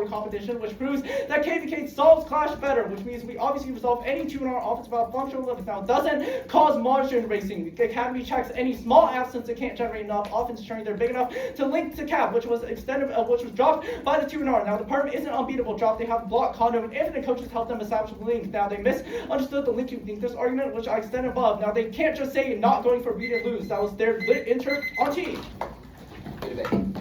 competition, which proves that KVK solves clash better, which means we obviously resolve any 2 in our offense about functional limits. Now it doesn't cause margin racing. The Academy checks any small absence it can't generate enough offense turning they're big enough to link to cap, which was extended which was dropped by the 2-R. Now, the perm isn't unbeatable drop. They have block, condo, and infinite coaches help them establish a link. Now, they misunderstood the link to think this argument, which I extend above. Now, they can't just say not going for beat and lose. That was their lit inter on T. Good debate.